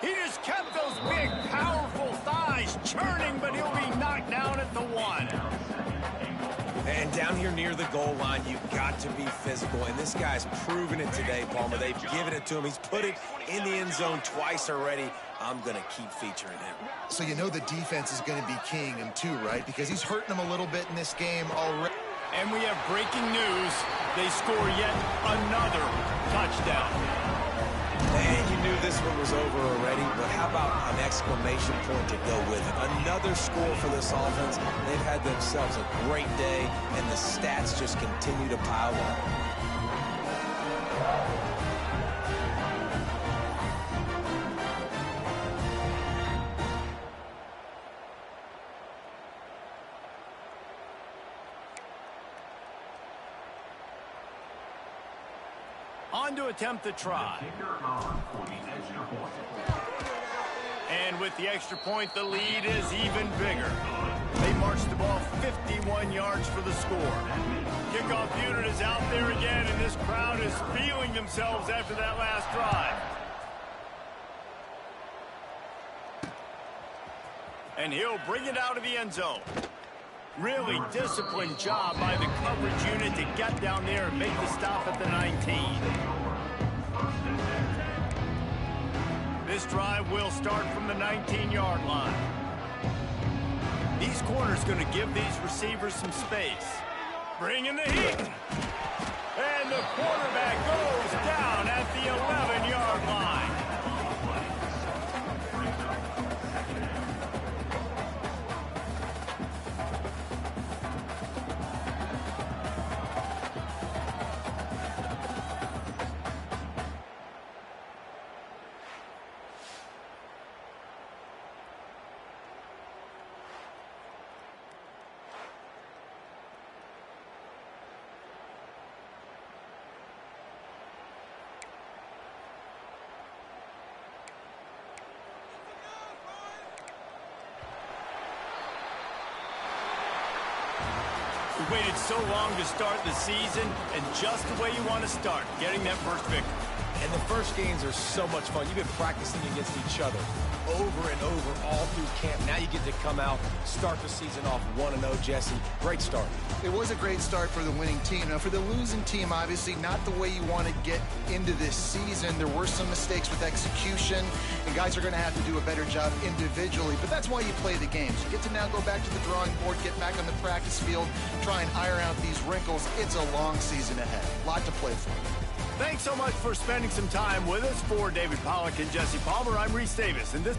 He just kept those big, powerful thighs churning, but he'll be knocked down at the 1. And down here near the goal line, you've got to be physical. And this guy's proven it today, Palmer. They've given it to him. He's put it in the end zone twice already. I'm going to keep featuring him. So you know the defense is going to be keying him too, right? Because he's hurting him a little bit in this game already. And we have breaking news. They score yet another touchdown. And you knew this one was over already, but how about an exclamation point to go with it? Another score for this offense. They've had themselves a great day, and the stats just continue to pile up. On to attempt the try. And with the extra point, the lead is even bigger. They march the ball 51 yards for the score. Kickoff unit is out there again, and this crowd is feeling themselves after that last drive. And he'll bring it out of the end zone. Really disciplined job by the coverage unit to get down there and make the stop at the 19. This drive will start from the 19-yard line. These corners going to give these receivers some space. Bringing the heat. And the quarterback goes down at the 11-yard line. We waited so long to start the season, and just the way you want to start, getting that first victory. And the first games are so much fun. You've been practicing against each other over and over all through camp. Now you get to come out, start the season off 1-0, Jesse. Great start. It was a great start for the winning team. Now, for the losing team, obviously not the way you want to get into this season. There were some mistakes with execution, and guys are going to have to do a better job individually. But that's why you play the games. You get to now go back to the drawing board, get back on the practice field, try and iron out these wrinkles. It's a long season ahead. A lot to play for. Thanks so much for spending some time with us. For David Pollack and Jesse Palmer, I'm Reese Davis, and this...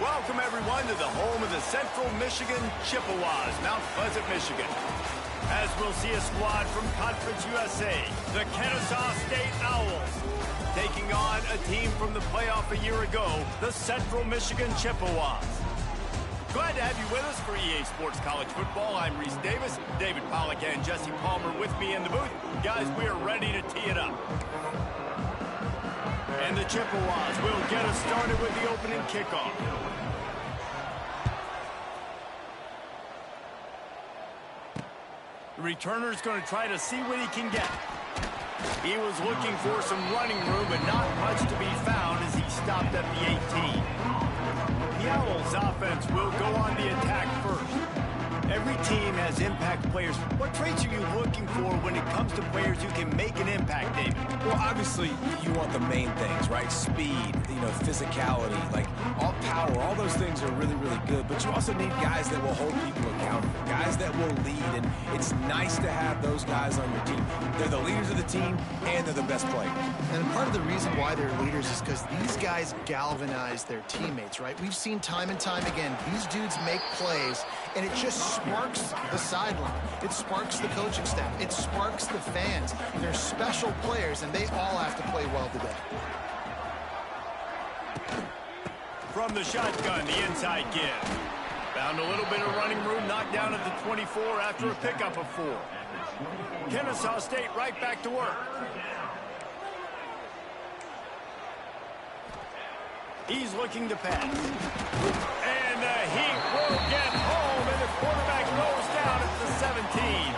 Welcome, everyone, to the home of the Central Michigan Chippewas, Mount Pleasant, Michigan. As we'll see a squad from Conference USA, the Kennesaw State Owls, taking on a team from the playoff a year ago, the Central Michigan Chippewas. Glad to have you with us for EA Sports College Football. I'm Reese Davis, David Pollack and Jesse Palmer with me in the booth. Guys, we are ready to tee it up. And the Chippewas will get us started with the opening kickoff. The returner's going to try to see what he can get. He was looking for some running room, but not much to be found as he stopped at the 18. The Owls offense will go on the attack first. Every team has impact players. What traits are you looking for when it comes to players who can make an impact, David? Well, obviously, you want the main things, right? Speed, physicality, like all power, all those things are really, really good. But you also need guys that will hold people accountable, guys that will lead. And it's nice to have those guys on your team. They're the leaders of the team, and they're the best players. And part of the reason why they're leaders is because these guys galvanize their teammates, right? We've seen time and time again, these dudes make plays, and it just sparks the sideline. It sparks the coaching staff. It sparks the fans. They're special players, and they all have to play well today. From the shotgun, the inside give. Found a little bit of running room, knocked down at the 24 after a pickup of 4. Kennesaw State right back to work. He's looking to pass. And the Heat will get home, and the quarterback goes down at the 17.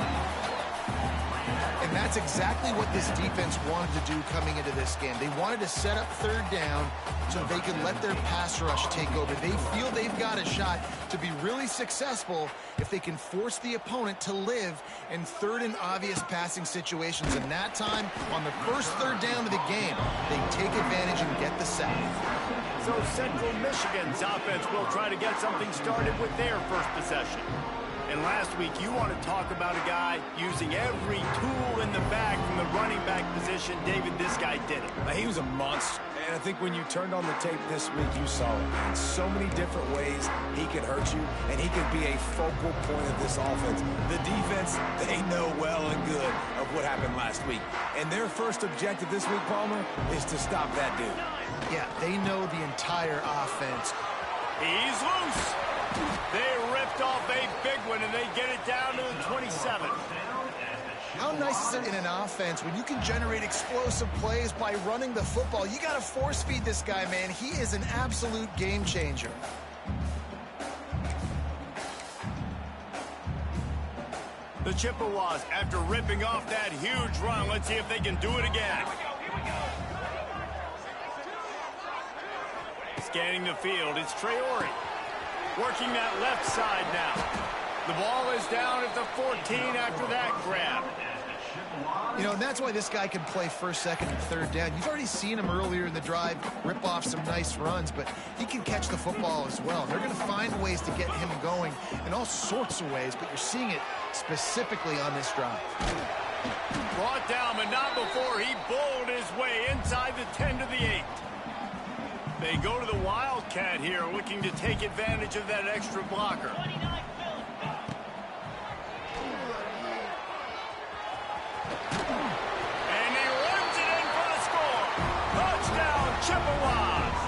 And that's exactly what this defense wanted to do coming into this game. They wanted to set up third down so they could let their pass rush take over. They feel they've got a shot to be really successful if they can force the opponent to live in third and obvious passing situations. And that time, on the first third down of the game, they take advantage and get the sack. So Central Michigan's offense will try to get something started with their first possession. And last week, you want to talk about a guy using every tool in the bag from the running back position. David, this guy did it. He was a monster. And I think when you turned on the tape this week, you saw it. In so many different ways, he could hurt you, and he could be a focal point of this offense. The defense, they know well and good of what happened last week. And their first objective this week, Palmer, is to stop that dude. Yeah, they know the entire offense. He's loose. They ripped off a big one, and they get it down to the 27. How nice is it in an offense when you can generate explosive plays by running the football? You got to force feed this guy, man. He is an absolute game changer. The Chippewas, after ripping off that huge run, let's see if they can do it again. Scanning the field, it's Traore. Working that left side now. The ball is down at the 14 after that grab. And that's why this guy can play first, second, and third down. You've already seen him earlier in the drive rip off some nice runs, but he can catch the football as well. They're going to find ways to get him going in all sorts of ways, but you're seeing it specifically on this drive. Brought down, but not before he bowled his way inside the 10 to the 8. They go to the Wildcat here, looking to take advantage of that extra blocker. And he runs it in for the score. Touchdown, Chippewas.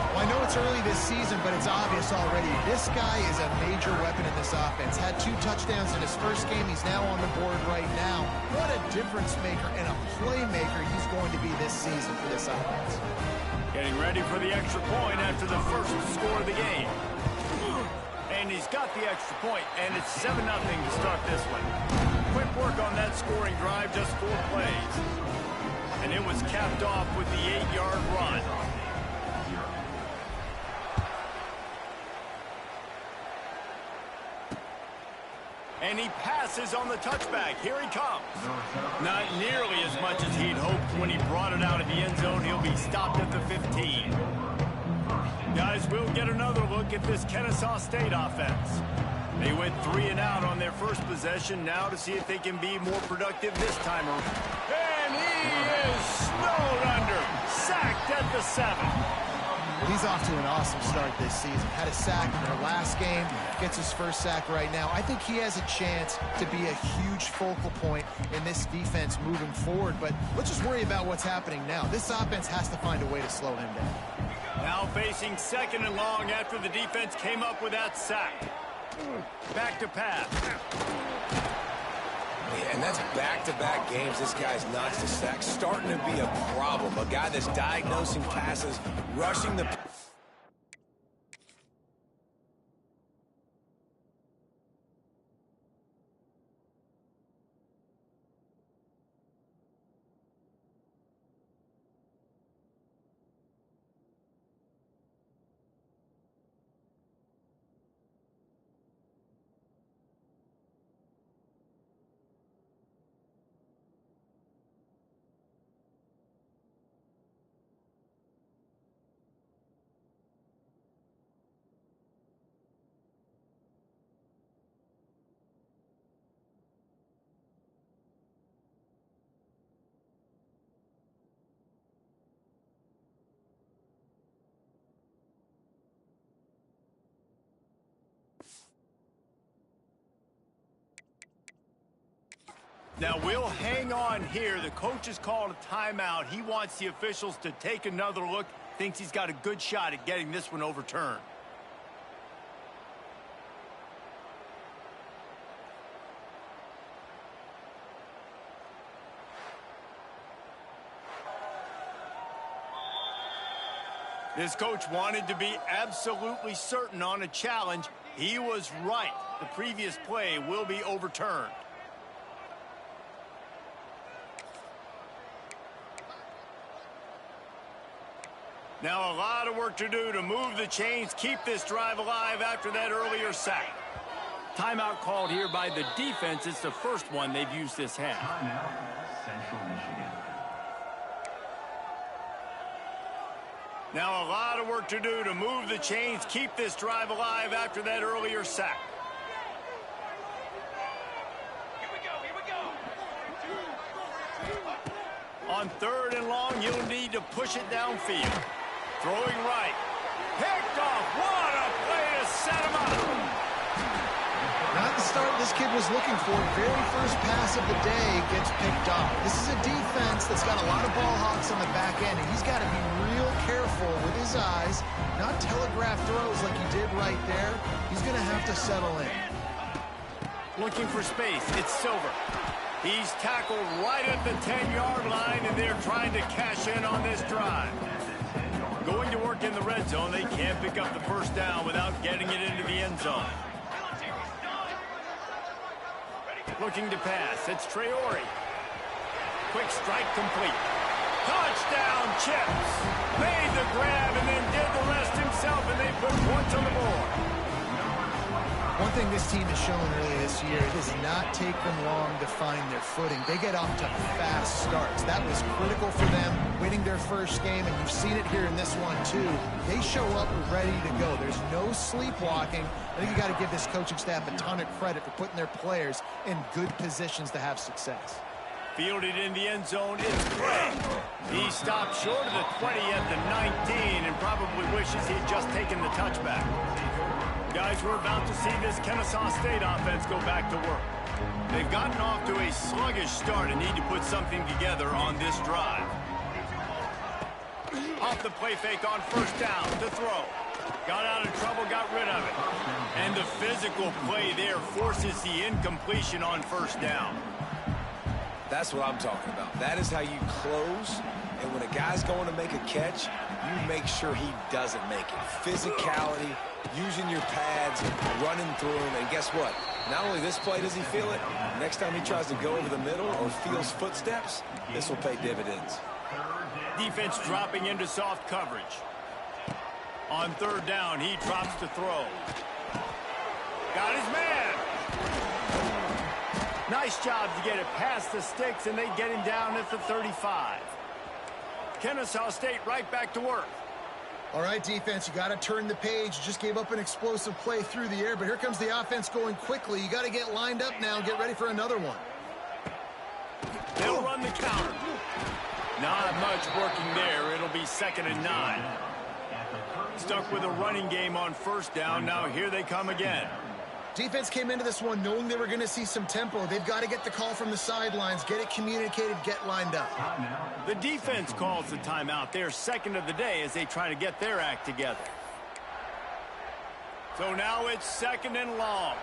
Well, I know it's early this season, but it's obvious already. This guy is a major weapon in this offense. Had 2 touchdowns in his first game. He's now on the board right now. What a difference maker and a playmaker he's going to be this season for this offense. Getting ready for the extra point after the first score of the game. And he's got the extra point, and it's 7-0 to start this one. Quick work on that scoring drive, just 4 plays. And it was capped off with the 8-yard run. And he passes on the touchback. Here he comes. Not nearly as much as he'd hoped when he brought it out of the end zone. He'll be stopped at the 15. Guys, we'll get another look at this Kennesaw State offense. They went 3 and out on their first possession. Now to see if they can be more productive this time around. And he is snowed under. Sacked at the 7. He's off to an awesome start this season. Had a sack in their last game, gets his first sack right now. I think he has a chance to be a huge focal point in this defense moving forward, but let's just worry about what's happening now. This offense has to find a way to slow him down. Now facing 2nd and long after the defense came up with that sack. Back to pass. Yeah, and that's back-to-back games this guy's notched a sack. Starting to be a problem. A guy that's diagnosing passes, rushing the... Now we'll hang on here. The coach has called a timeout. He wants the officials to take another look. Thinks he's got a good shot at getting this one overturned. This coach wanted to be absolutely certain on a challenge. He was right. The previous play will be overturned. Now a lot of work to do to move the chains, keep this drive alive after that earlier sack. Timeout called here by the defense. It's the first one they've used this half. Central Michigan. Now a lot of work to do to move the chains, keep this drive alive after that earlier sack. On 3rd and long, you'll need to push it downfield. Throwing right. Picked off. What a play to set him up. Not the start this kid was looking for. Very first pass of the day gets picked off. This is a defense that's got a lot of ball hawks on the back end, and he's got to be real careful with his eyes, not telegraph throws like he did right there. He's going to have to settle in. Looking for space. It's Silver. He's tackled right at the 10-yard line, and they're trying to cash in on this drive. Going to work in the red zone. They can't pick up the first down without getting it into the end zone. Looking to pass. It's Traore. Quick strike complete. Touchdown, Chips. Made the grab and then did the rest himself, and they put points on the board. One thing this team has shown earlier this year, it does not take them long to find their footing. They get off to fast starts. That was critical for them, winning their first game, and you've seen it here in this one too. They show up ready to go. There's no sleepwalking. I think you got to give this coaching staff a ton of credit for putting their players in good positions to have success. Fielded in the end zone, it's Gray. He stopped short of the 20 at the 19 and probably wishes he'd just taken the touchback. Guys, we're about to see this Kennesaw State offense go back to work. They've gotten off to a sluggish start and need to put something together on this drive. Off the play fake on 1st down to throw. Got out of trouble, got rid of it. And the physical play there forces the incompletion on 1st down. That's what I'm talking about. That is how you close. And when a guy's going to make a catch, you make sure he doesn't make it. Physicality, using your pads, running through him. And guess what? Not only this play does he feel it, next time he tries to go over the middle or feels footsteps, this will pay dividends. Defense dropping into soft coverage. On 3rd down, he drops to throw. Got his man. Nice job to get it past the sticks, and they get him down at the 35. Kennesaw State right back to work. All right, defense, you got to turn the page. You just gave up an explosive play through the air, but here comes the offense going quickly. You got to get lined up now and get ready for another one. They'll run the counter. Not much working there. It'll be 2nd and 9. Stuck with a running game on first down. Now here they come again. Defense came into this one knowing they were going to see some tempo. They've got to get the call from the sidelines, get it communicated, get lined up. The defense calls the timeout. They're second of the day as they try to get their act together. So now it's second and long.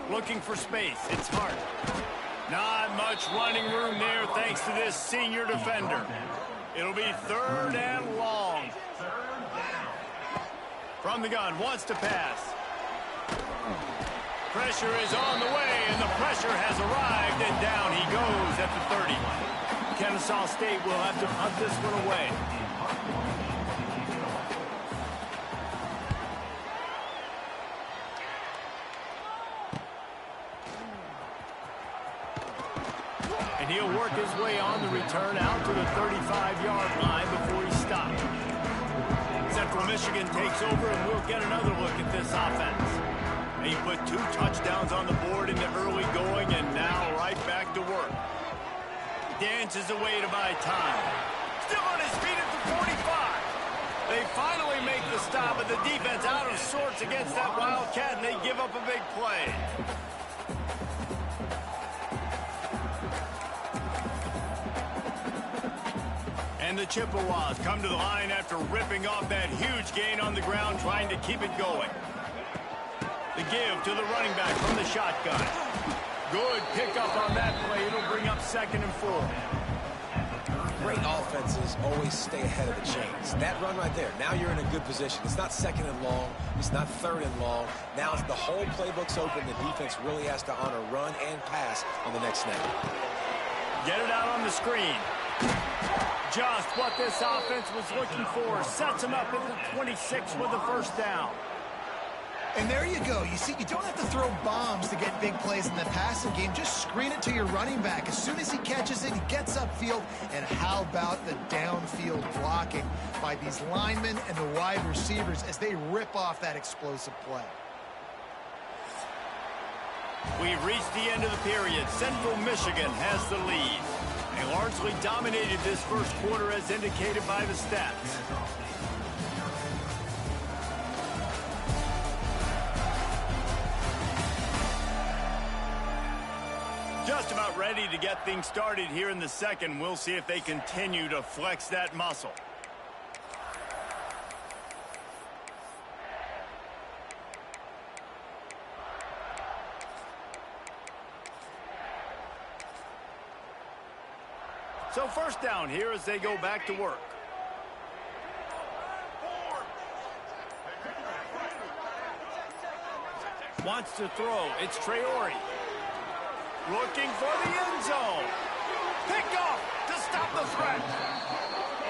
Looking for space. It's Hart. Not much running room there thanks to this senior defender. It'll be third and long. From the gun, wants to pass. Pressure is on the way, and the pressure has arrived, and down he goes at the 30. Kennesaw State will have to punt this one away. And he'll work his way on the return out to the 35-yard line before he stops. Central Michigan takes over, and we'll get another look at this offense. He put 2 touchdowns on the board in the early going, and now right back to work. Dances away to buy time. Still on his feet at the 45. They finally make the stop, but the defense out of sorts against that Wildcat, and they give up a big play. And the Chippewas come to the line after ripping off that huge gain on the ground, trying to keep it going. The give to the running back from the shotgun. Good pickup on that play. It'll bring up second and 4. Great offenses always stay ahead of the chains. That run right there, now you're in a good position. It's not second and long. It's not third and long. Now the whole playbook's open. The defense really has to honor run and pass on the next snap. Get it out on the screen. Just what this offense was looking for. Sets him up at the 26 with the first down. And there you go. You see, you don't have to throw bombs to get big plays in the passing game. Just screen it to your running back. As soon as he catches it, he gets upfield. And how about the downfield blocking by these linemen and the wide receivers as they rip off that explosive play? We've reached the end of the period. Central Michigan has the lead. They largely dominated this first quarter as indicated by the stats. Just about ready to get things started here in the second. We'll see if they continue to flex that muscle. So first down here as they go back to work. Wants to throw. It's Traore. Looking for the end zone. Picked off to stop the threat.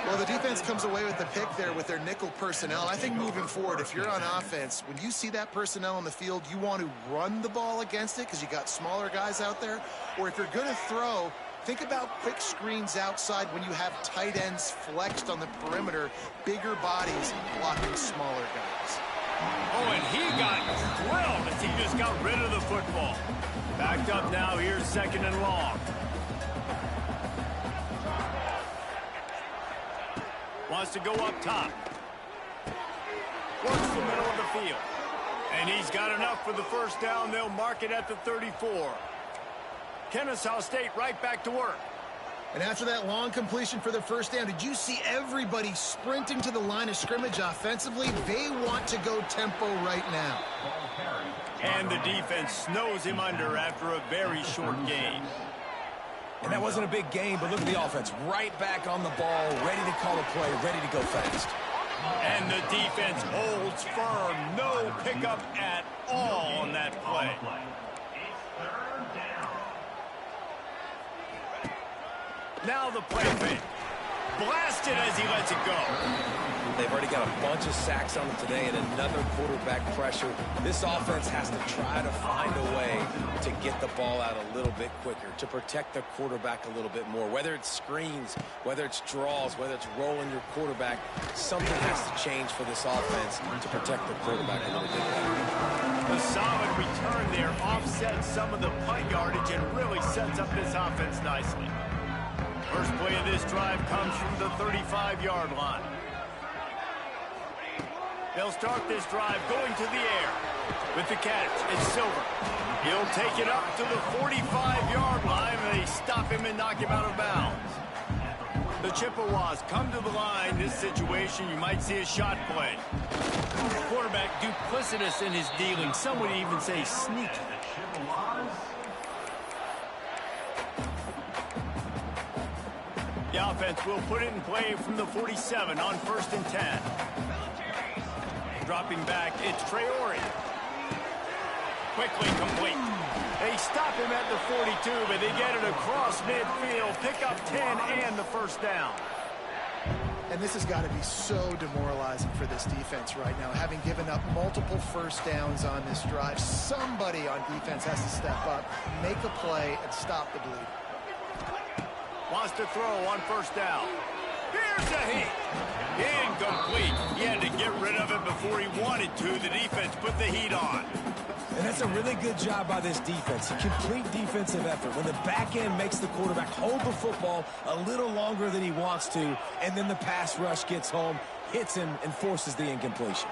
Well, the defense comes away with the pick there with their nickel personnel. I think moving forward, if you're on offense, when you see that personnel on the field, you want to run the ball against it because you got smaller guys out there. Or if you're going to throw, think about quick screens outside when you have tight ends flexed on the perimeter, bigger bodies blocking smaller guys. Oh, and he got drilled as he just got rid of the football. Backed up now, here's second and long. Wants to go up top. Works the middle of the field. And he's got enough for the first down. They'll mark it at the 34. Kennesaw State right back to work. And after that long completion for the first down, did you see everybody sprinting to the line of scrimmage offensively? They want to go tempo right now. And the defense snows him under after a very short game. And that wasn't a big game, but look at the offense. Right back on the ball, ready to call a play, ready to go fast. And the defense holds firm. No pickup at all on that play. Now the play fake. Blasted as he lets it go. They've already got a bunch of sacks on them today and another quarterback pressure. This offense has to try to find a way to get the ball out a little bit quicker, to protect the quarterback a little bit more. Whether it's screens, whether it's draws, whether it's rolling your quarterback, something has to change for this offense to protect the quarterback a little bit better. The solid return there offsets some of the punt yardage and really sets up this offense nicely. First play of this drive comes from the 35-yard line. They'll start this drive going to the air. With the catch, it's Silver. He'll take it up to the 45-yard line, and they stop him and knock him out of bounds. The Chippewas come to the line. This situation, you might see a shot play. Quarterback duplicitous in his dealing. Some would even say sneaky. The offense will put it in play from the 47 on 1st and 10. Dropping back, it's Traore. Quickly complete. They stop him at the 42, but they get it across midfield. Pick up 10 and the first down. And this has got to be so demoralizing for this defense right now. Having given up multiple first downs on this drive, somebody on defense has to step up, make a play, and stop the bleed. Wants to throw on 1st down. Here's a hit. Incomplete. He had to get rid of it before he wanted to. The defense put the heat on. And that's a really good job by this defense. A complete defensive effort. When the back end makes the quarterback hold the football a little longer than he wants to, and then the pass rush gets home, hits him, and forces the incompletion.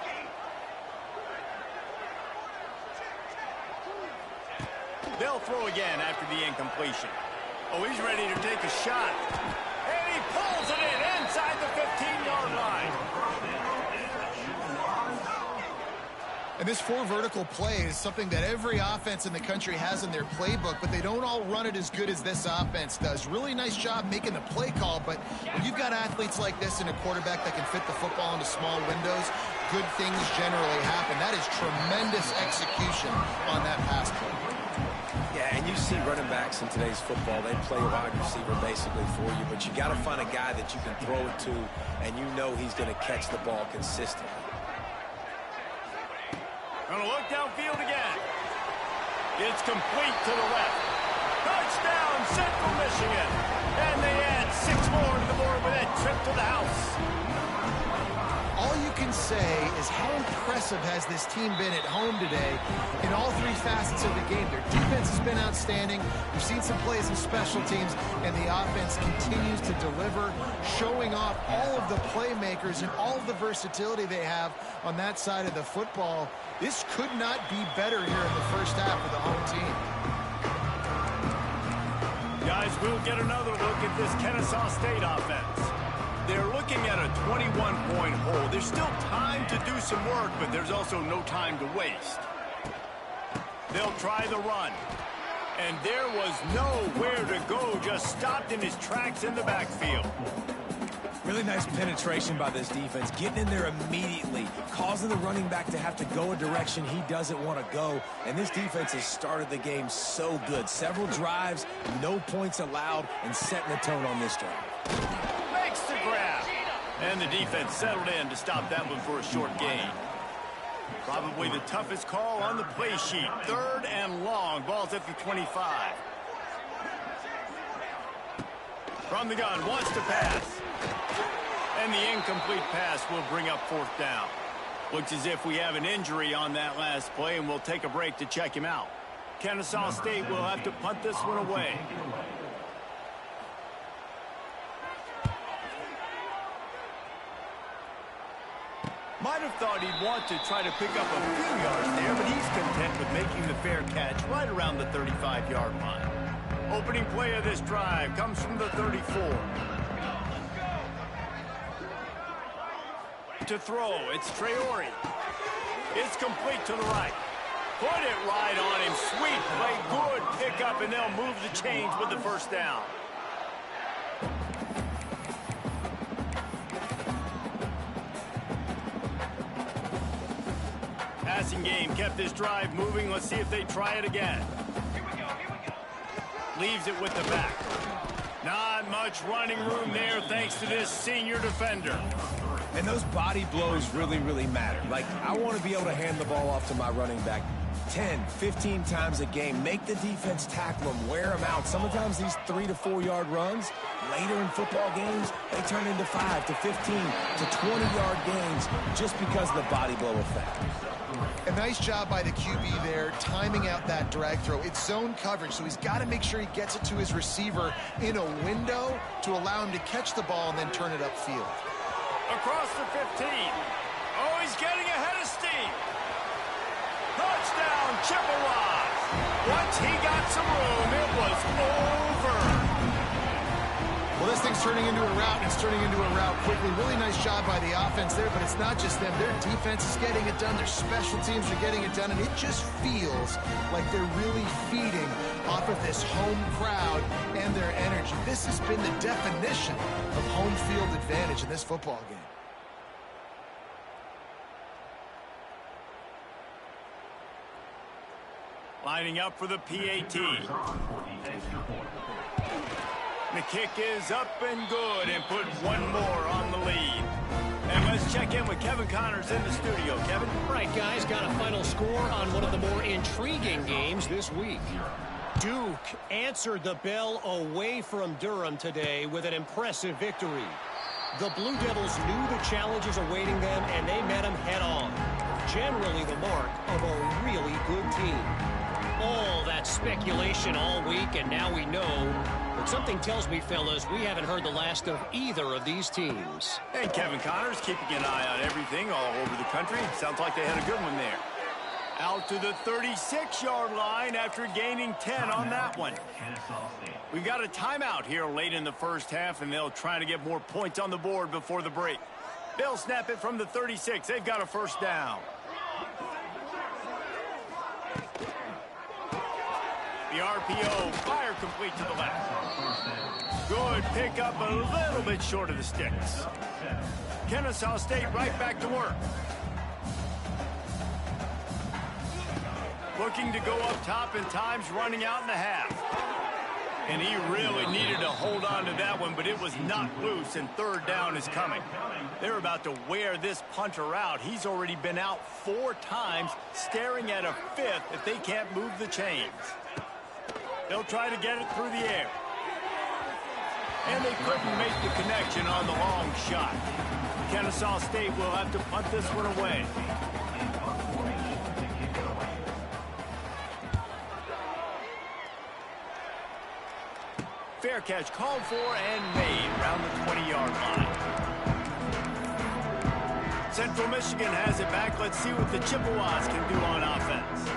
They'll throw again after the incompletion. Oh, he's ready to take a shot. And he pulls it in inside the 15-yard line. And this 4 vertical play is something that every offense in the country has in their playbook, but they don't all run it as good as this offense does. Really nice job making the play call, but when you've got athletes like this and a quarterback that can fit the football into small windows, good things generally happen. That is tremendous execution on that pass play. Yeah, and you see running backs in today's football, they play wide receiver basically for you, but you got to find a guy that you can throw it to, and you know he's going to catch the ball consistently. Gonna look downfield again. It's complete to the left. Touchdown, Central Michigan. And they add 6 more to the board with that trip to the house. All you can say is how impressive has this team been at home today in all 3 facets of the game. Their defense has been outstanding. We've seen some plays in special teams, and the offense continues to deliver, showing off all of the playmakers and all of the versatility they have on that side of the football. This could not be better here in the first half of the home team. Guys, we'll get another look at this Kennesaw State offense. They're looking at a 21-point hole. There's still time to do some work, but there's also no time to waste. They'll try the run. And there was nowhere to go, just stopped in his tracks in the backfield. Really nice penetration by this defense, getting in there immediately, causing the running back to have to go a direction he doesn't want to go. And this defense has started the game so good. Several drives, no points allowed, and setting the tone on this drive. Makes the grab. And the defense settled in to stop that one for a short gain. Probably the toughest call on the play sheet. 3rd and long. Ball's at the 25. From the gun, wants to pass. And the incomplete pass will bring up 4th down. Looks as if we have an injury on that last play, and we'll take a break to check him out. Kennesaw State will have to punt this one away. Might have thought he'd want to try to pick up a few yards there, but he's content with making the fair catch right around the 35-yard line. Opening play of this drive comes from the 34. To throw, it's Traore. It's complete to the right. Put it right on him. Sweet play, good pickup, and they'll move the chains with the first down. Passing game kept this drive moving. Let's see if they try it again. Leaves it with the back. Not much running room there thanks to this senior defender. And those body blows really, really matter. Like, I want to be able to hand the ball off to my running back 10, 15 times a game. Make the defense tackle them, wear them out. Sometimes these 3 to 4 yard runs, later in football games, they turn into 5 to 15 to 20-yard gains just because of the body blow effect. A nice job by the QB there, timing out that drag throw. It's zone coverage, so he's got to make sure he gets it to his receiver in a window to allow him to catch the ball and then turn it upfield. Across the 15. Oh, he's getting ahead of steam. Touchdown, Chippewas. Once he got some room, it was over. Well, this thing's turning into a route, and it's turning into a route quickly. Really nice job by the offense there, but it's not just them. Their defense is getting it done. Their special teams are getting it done, and it just feels like they're really feeding off of this home crowd and their energy. This has been the definition of home field advantage in this football game. Lining up for the PAT. The kick is up and good and put one more on the lead. And let's check in with Kevin Connors in the studio. Kevin? Right, guys, got a final score on one of the more intriguing games this week. Duke answered the bell away from Durham today with an impressive victory. The Blue Devils knew the challenges awaiting them, and they met them head-on. Generally the mark of a really good team. All that speculation all week, and now we know. But something tells me, fellas, we haven't heard the last of either of these teams. Hey, Kevin Connors, keeping an eye on everything all over the country. Sounds like they had a good one there. Out to the 36-yard line after gaining 10 on that one. We've got a timeout here late in the first half, and they'll try to get more points on the board before the break. They'll snap it from the 36. They've got a first down. The RPO, fire complete to the left. Good pickup, a little bit short of the sticks. Kennesaw State right back to work. Looking to go up top, and time's running out in the half. And he really needed to hold on to that one, but it was knocked loose, and third down is coming. They're about to wear this punter out. He's already been out 4 times, staring at a 5th if they can't move the chains. They'll try to get it through the air. And they couldn't make the connection on the long shot. Kennesaw State will have to punt this one away. Fair catch called for and made around the 20-yard line. Central Michigan has it back. Let's see what the Chippewas can do on offense.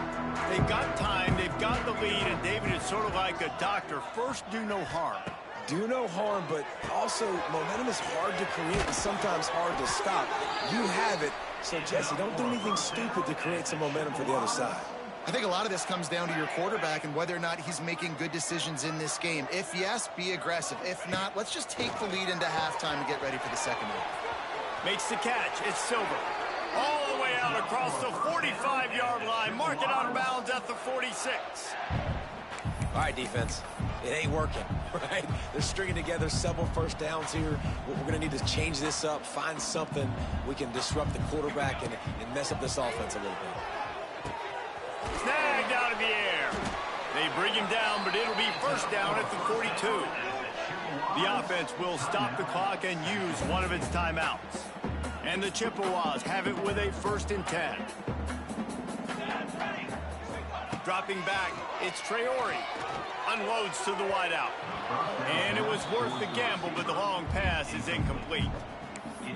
They've got time, they've got the lead, and David is sort of like a doctor. First, do no harm. Do no harm, but also momentum is hard to create and sometimes hard to stop. You have it, so Jesse, don't do anything stupid to create some momentum for the other side. I think a lot of this comes down to your quarterback and whether or not he's making good decisions in this game. If yes, be aggressive. If not, let's just take the lead into halftime and get ready for the second half. Makes the catch. It's Silver. All the way out across the 45-yard line. Mark it out of bounds at the 46. All right, defense. It ain't working, right? They're stringing together several first downs here. We're going to need to change this up, find something we can disrupt the quarterback and mess up this offense a little bit. Snagged out of the air. They bring him down, but it'll be first down at the 42. The offense will stop the clock and use one of its timeouts. And the Chippewas have it with a 1st and 10. Dropping back, it's Traore. Unloads to the wideout. And it was worth the gamble, but the long pass is incomplete.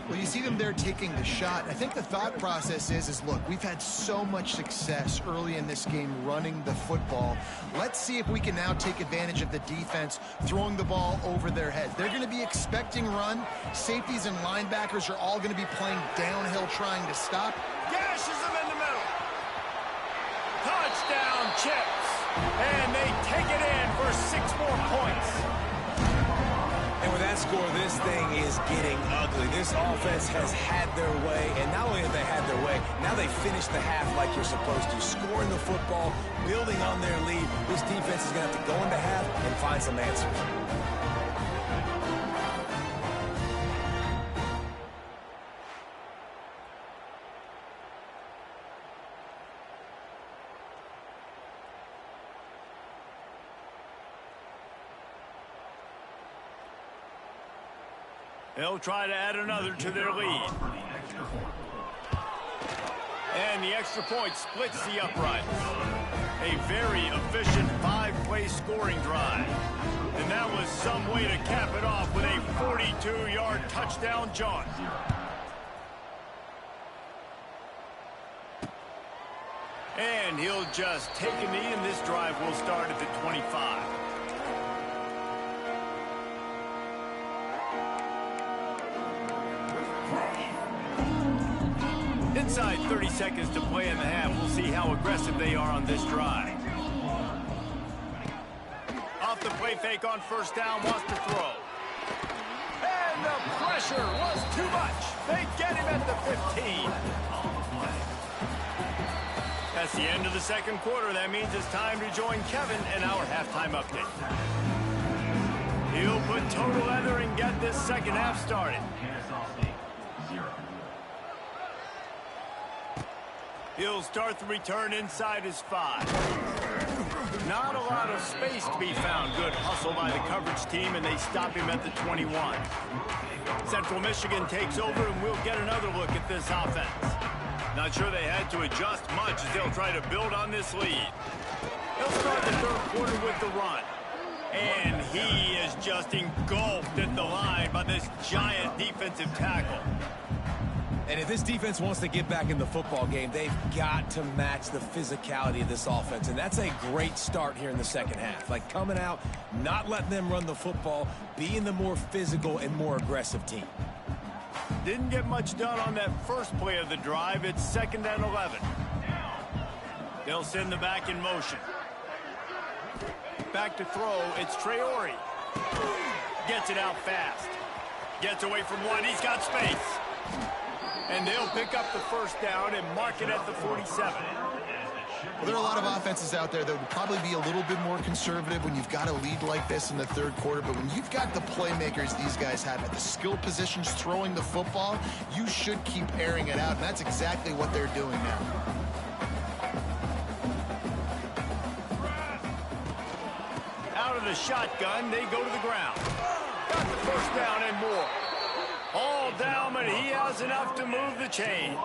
Well, you see them there taking the shot. I think the thought process is look, we've had so much success early in this game running the football. Let's see if we can now take advantage of the defense throwing the ball over their heads. They're going to be expecting run. Safeties and linebackers are all going to be playing downhill trying to stop. Gashes them in the middle. Touchdown, Chips. And they take it in for 6 more points. And with that score, this thing is getting ugly. This offense has had their way, and not only have they had their way, now they finish the half like you're supposed to, scoring the football, building on their lead. This defense is going to have to go into half and find some answers. They'll try to add another to their lead. And the extra point splits the uprights. A very efficient 5-play scoring drive. And that was some way to cap it off with a 42-yard touchdown jaunt. And he'll just take a knee, and this drive will start at the 25. Inside 30 seconds to play in the half. We'll see how aggressive they are on this drive. Off the play fake on first down, wants to throw. And the pressure was too much. They get him at the 15. That's the end of the second quarter. That means it's time to join Kevin in our halftime update. He'll put total leather and get this second half started. He'll start the return inside his 5. Not a lot of space to be found. Good hustle by the coverage team, and they stop him at the 21. Central Michigan takes over, and we'll get another look at this offense. Not sure they had to adjust much as they'll try to build on this lead. They'll start the third quarter with the run. And he is just engulfed at the line by this giant defensive tackle. And if this defense wants to get back in the football game, they've got to match the physicality of this offense. And that's a great start here in the second half. Like coming out, not letting them run the football, being the more physical and more aggressive team. Didn't get much done on that first play of the drive. It's 2nd and 11. They'll send the back in motion. Back to throw. It's Traore. Gets it out fast. Gets away from one. He's got space. And they'll pick up the first down and mark it at the 47. Well, there are a lot of offenses out there that would probably be a little bit more conservative when you've got a lead like this in the third quarter. But when you've got the playmakers these guys have at the skill positions throwing the football, you should keep airing it out. And that's exactly what they're doing now. Out of the shotgun, they go to the ground. Got the first down and more. All down, but he has enough to move the chains.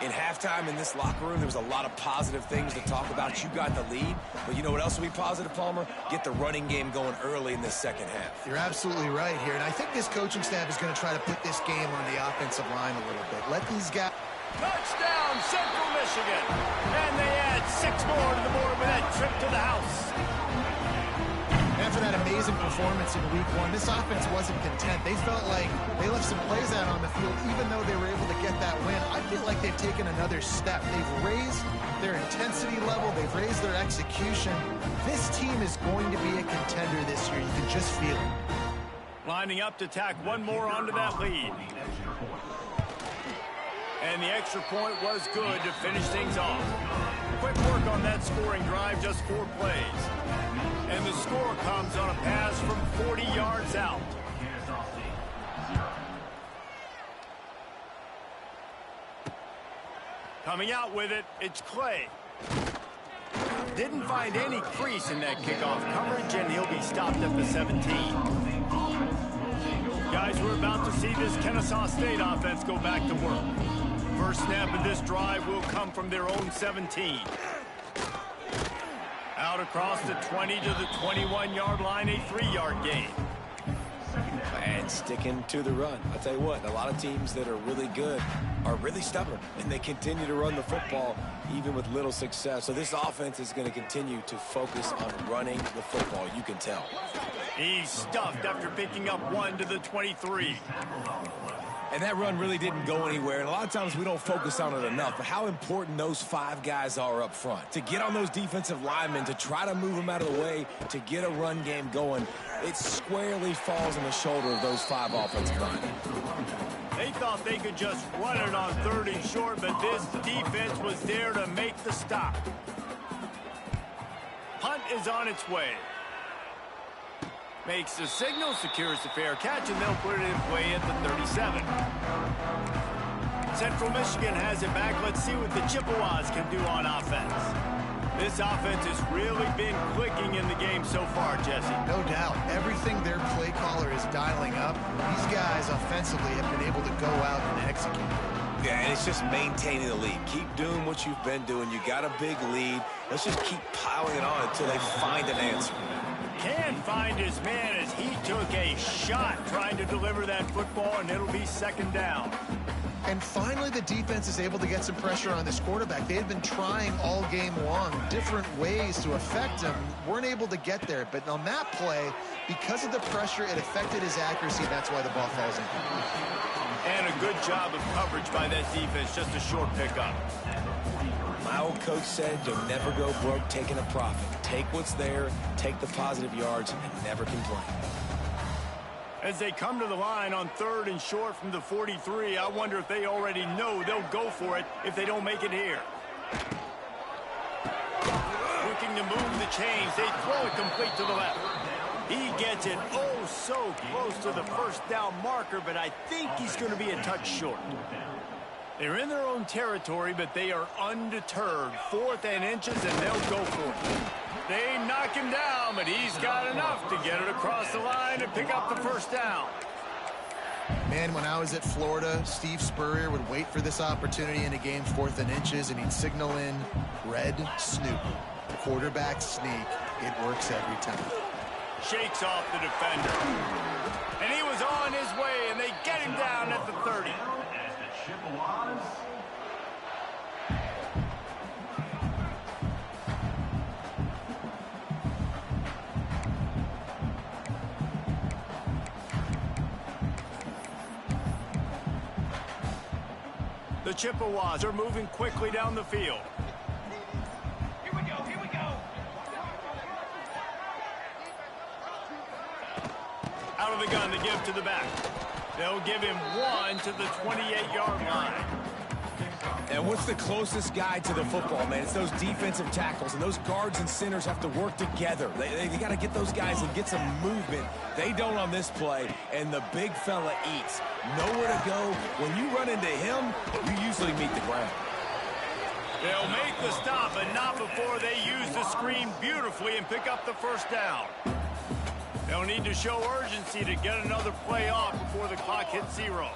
In halftime in this locker room, there was a lot of positive things to talk about. You got the lead, but you know what else will be positive, Palmer? Get the running game going early in this second half. You're absolutely right here, and I think this coaching staff is going to try to put this game on the offensive line a little bit. Let these guys... Touchdown, Central Michigan. And they add 6 more to the board with that trip to the house. After that amazing performance in week 1, this offense wasn't content. They felt like they left some plays out on the field, even though they were able to get that win. I feel like they've taken another step. They've raised their intensity level. They've raised their execution. This team is going to be a contender this year. You can just feel it. Lining up to tack one more onto that lead. And the extra point was good to finish things off. Quick work on that scoring drive, just 4 plays. And the score comes on a pass from 40 yards out. Coming out with it, it's Clay. Didn't find any crease in that kickoff coverage, and he'll be stopped at the 17. Guys, we're about to see this Kennesaw State offense go back to work. First snap of this drive will come from their own 17. Out across the 20 to the 21-yard line, a 3-yard gain. And sticking to the run. I'll tell you what, a lot of teams that are really good are really stubborn, and they continue to run the football even with little success. So this offense is going to continue to focus on running the football, you can tell. He's stuffed after picking up 1 to the 23. And that run really didn't go anywhere. And a lot of times we don't focus on it enough. But how important those 5 guys are up front. To get on those defensive linemen, to try to move them out of the way, to get a run game going, it squarely falls on the shoulder of those 5 offensive linemen. They thought they could just run it on 3rd and short, but this defense was there to make the stop. Punt is on its way. Makes the signal, secures the fair catch, and they'll put it in play at the 37. Central Michigan has it back. Let's see what the Chippewas can do on offense. This offense has really been clicking in the game so far, Jesse. No doubt. Everything their play caller is dialing up, these guys offensively have been able to go out and execute. Yeah, and it's just maintaining the lead. Keep doing what you've been doing. You got a big lead. Let's just keep piling it on until they find an answer. Can't find his man as he took a shot trying to deliver that football, and it'll be second down. And finally, the defense is able to get some pressure on this quarterback. They had been trying all game long, different ways to affect him. Weren't able to get there. But on that play, because of the pressure, it affected his accuracy. That's why the ball falls in. And a good job of coverage by that defense. Just a short pickup. My old coach said you'll never go broke taking a profit. Take what's there, take the positive yards, and never complain. As they come to the line on 3rd and short from the 43, I wonder if they already know they'll go for it if they don't make it here. Looking to move the chains. They throw it complete to the left. He gets it oh so close to the first down marker, but I think he's going to be a touch short. They're in their own territory, but they are undeterred. 4th and inches, and they'll go for it. They knock him down, but he's got enough to get it across the line and pick up the first down. Man, when I was at Florida, Steve Spurrier would wait for this opportunity in a game, 4th and inches, and he'd signal in red snoop. Quarterback sneak. It works every time. Shakes off the defender. And he was on his way, and they get him down at the 30. The Chippewas are moving quickly down the field. Here we go, here we go. Out of the gun to give to the back. They'll give him 1 to the 28-yard line. And what's the closest guy to the football, man? It's those defensive tackles, and those guards and centers have to work together. They got to get those guys and get some movement. They don't on this play, and the big fella eats. Nowhere to go. When you run into him, you usually meet the ground. They'll make the stop, but not before they use the screen beautifully and pick up the first down. They'll need to show urgency to get another play off before the clock hits 0.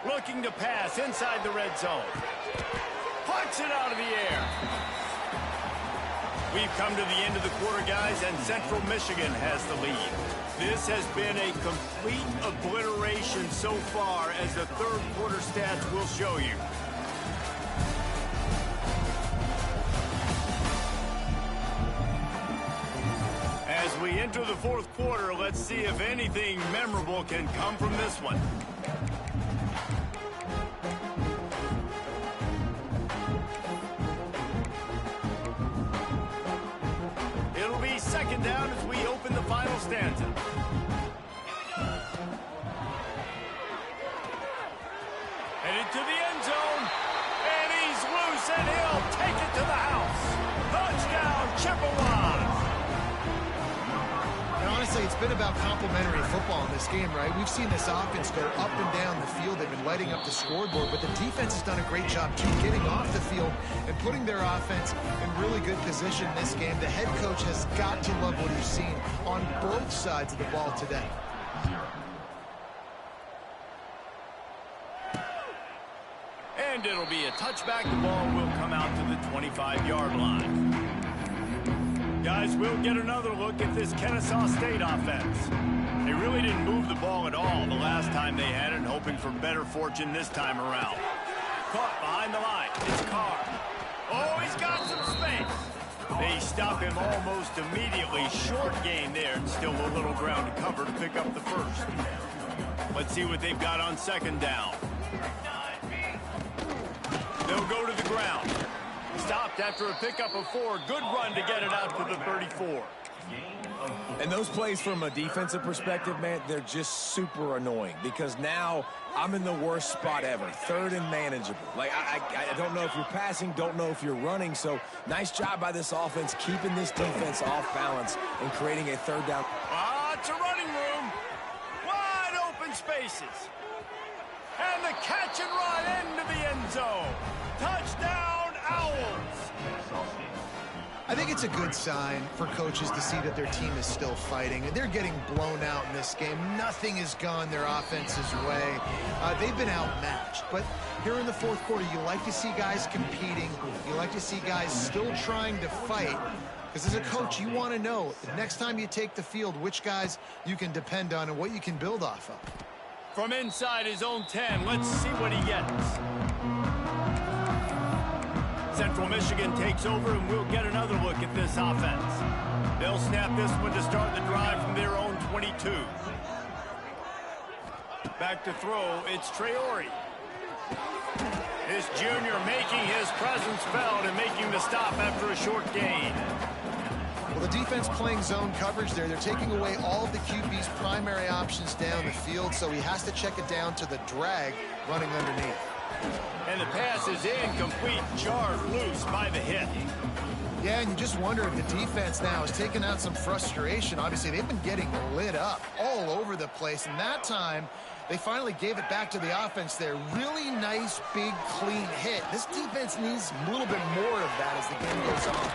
Looking to pass inside the red zone. Puts it out of the air. We've come to the end of the quarter, guys, and Central Michigan has the lead. This has been a complete obliteration so far, as the third quarter stats will show you. As we enter the fourth quarter, let's see if anything memorable can come from this one. It'll be second down as we open the final stanza. Headed to the end zone, and he's loose, and he'll take it to the house. Touchdown, Chippewas! And honestly, it's been about complementary football in this game, right? We've seen this offense go up and down the field. They've been lighting up the scoreboard, but the defense has done a great job, too, getting off the field and putting their offense in really good position in this game. The head coach has got to love what he's seen on both sides of the ball today. And it'll be a touchback. The ball will come out to the 25-yard line. Guys, we'll get another look at this Kennesaw State offense. They really didn't move the ball at all the last time they had it, hoping for better fortune this time around. Caught behind the line. It's Carr. Oh, he's got some space. They stop him almost immediately. Short gain there, and still a little ground to cover to pick up the first. Let's see what they've got on second down. They'll go to the ground. Stopped after a pickup of 4. Good run to get it out to the 34. And those plays from a defensive perspective, man, they're just super annoying because now I'm in the worst spot ever. Third and manageable. Like, I don't know if you're passing, don't know if you're running. So nice job by this offense keeping this defense off balance and creating a third down. It's a running room. Wide open spaces. And the catch and run into the end zone. Touchdown, Owls. I think it's a good sign for coaches to see that their team is still fighting. And they're getting blown out in this game. Nothing has gone their offense's way. They've been outmatched. But here in the fourth quarter, you like to see guys competing. You like to see guys still trying to fight. Because as a coach, you want to know the next time you take the field which guys you can depend on and what you can build off of. From inside his own 10, let's see what he gets. Central Michigan takes over, and we'll get another look at this offense. They'll snap this one to start the drive from their own 22. Back to throw, it's Traore. This junior making his presence felt and making the stop after a short gain. Well, the defense playing zone coverage there. They're taking away all of the QB's primary options down the field, so he has to check it down to the drag running underneath. And the pass is incomplete, jarred loose by the hit. Yeah, and you just wonder if the defense now is taking out some frustration. Obviously, they've been getting lit up all over the place, and that time they finally gave it back to the offense there. Really nice, big, clean hit. This defense needs a little bit more of that as the game goes on.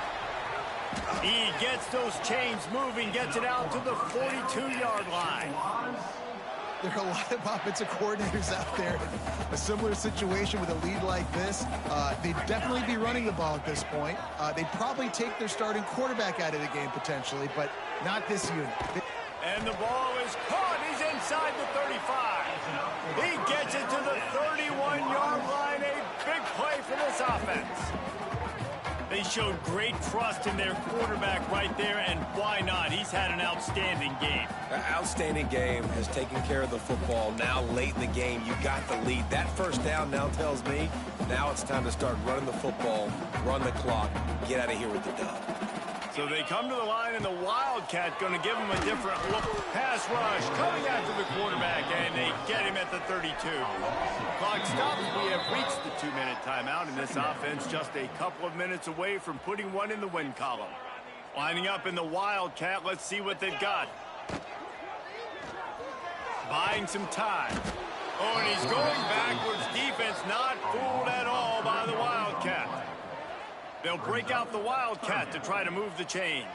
He gets those chains moving, gets it out to the 42-yard line. There are a lot of offensive coordinators out there. A similar situation with a lead like this. They'd definitely be running the ball at this point. They'd probably take their starting quarterback out of the game potentially, but not this unit. And the ball is caught. He's inside the 35. He gets it to the 31-yard line. A big play for this offense. They showed great trust in their quarterback right there, and why not? He's had an outstanding game. An outstanding game, has taken care of the football. Now late in the game, you got the lead. That first down now tells me now it's time to start running the football, run the clock, get out of here with the dub. So they come to the line, and the Wildcat going to give them a different look. Pass rush coming after the quarterback, and they get him at the 32. Clock stops. We have reached the 2-minute timeout, and this offense just a couple of minutes away from putting one in the win column. Lining up in the Wildcat, let's see what they've got. Buying some time. Oh, and he's going backwards. Defense not fooled at all by the Wildcat. They'll break out the Wildcat to try to move the chains.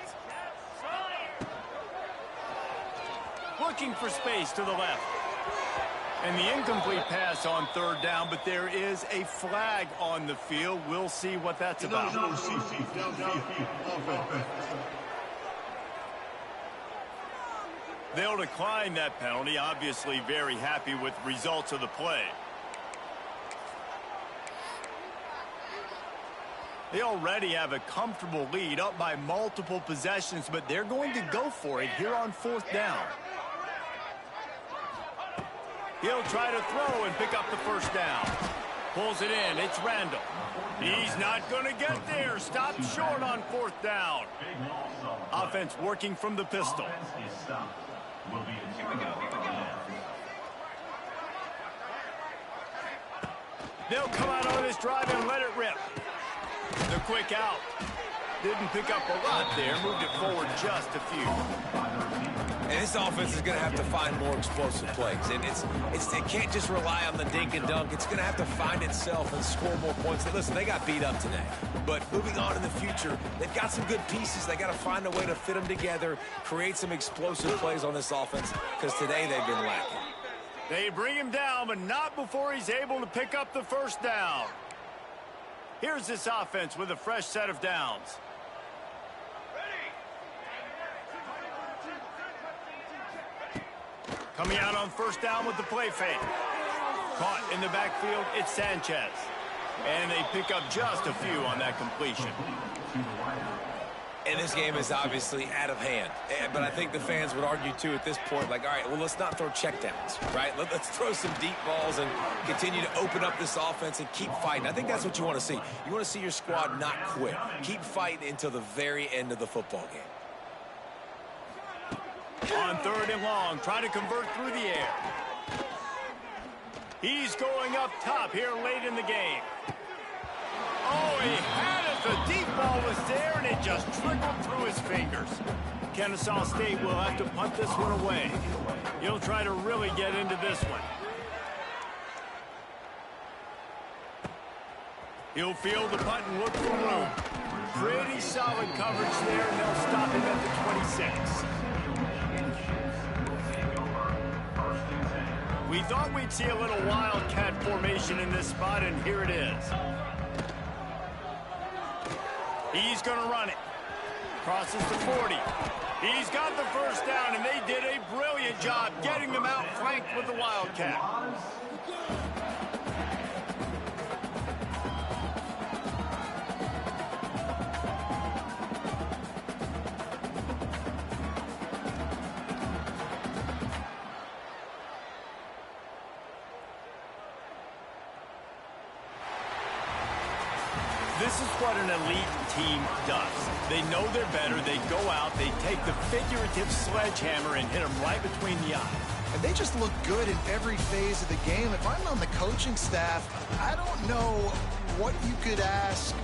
Looking for space to the left. And the incomplete pass on third down, but there is a flag on the field. We'll see what that's about. They'll decline that penalty. Obviously very happy with the results of the play. They already have a comfortable lead, up by multiple possessions, but they're going to go for it here on fourth down. He'll try to throw and pick up the first down. Pulls it in. It's Randall. He's not going to get there. Stopped short on fourth down. Offense working from the pistol. They'll come out on this drive and let it rip. The quick out. Didn't pick up a lot there. Moved it forward just a few. And this offense is going to have to find more explosive plays. And it can't just rely on the dink and dunk. It's going to have to find itself and score more points. And listen, they got beat up today. But moving on in the future, they've got some good pieces. They got to find a way to fit them together, create some explosive plays on this offense, because today they've been lacking. They bring him down, but not before he's able to pick up the first down. Here's this offense with a fresh set of downs. Coming out on first down with the play fake. Caught in the backfield, it's Sanchez. And they pick up just a few on that completion. And this game is obviously out of hand. But I think the fans would argue, too, at this point, like, all right, well, let's not throw checkdowns, right? Let's throw some deep balls and continue to open up this offense and keep fighting. I think that's what you want to see. You want to see your squad not quit. Keep fighting until the very end of the football game. On third and long, trying to convert through the air. He's going up top here late in the game. Oh, he had it. The deep ball was there, and it just trickled through his fingers. Kennesaw State will have to punt this one away. He'll try to really get into this one. He'll field the punt and look for room. Pretty solid coverage there, and they'll stop him at the 26. We thought we'd see a little wildcat formation in this spot, and here it is. He's going to run it. Crosses the 40. He's got the first down, and they did a brilliant job getting them out flanked with the wildcat. This is what an elite team does. They know they're better. They go out. They take the figurative sledgehammer and hit them right between the eyes. And they just look good in every phase of the game. If I'm on the coaching staff, I don't know what you could ask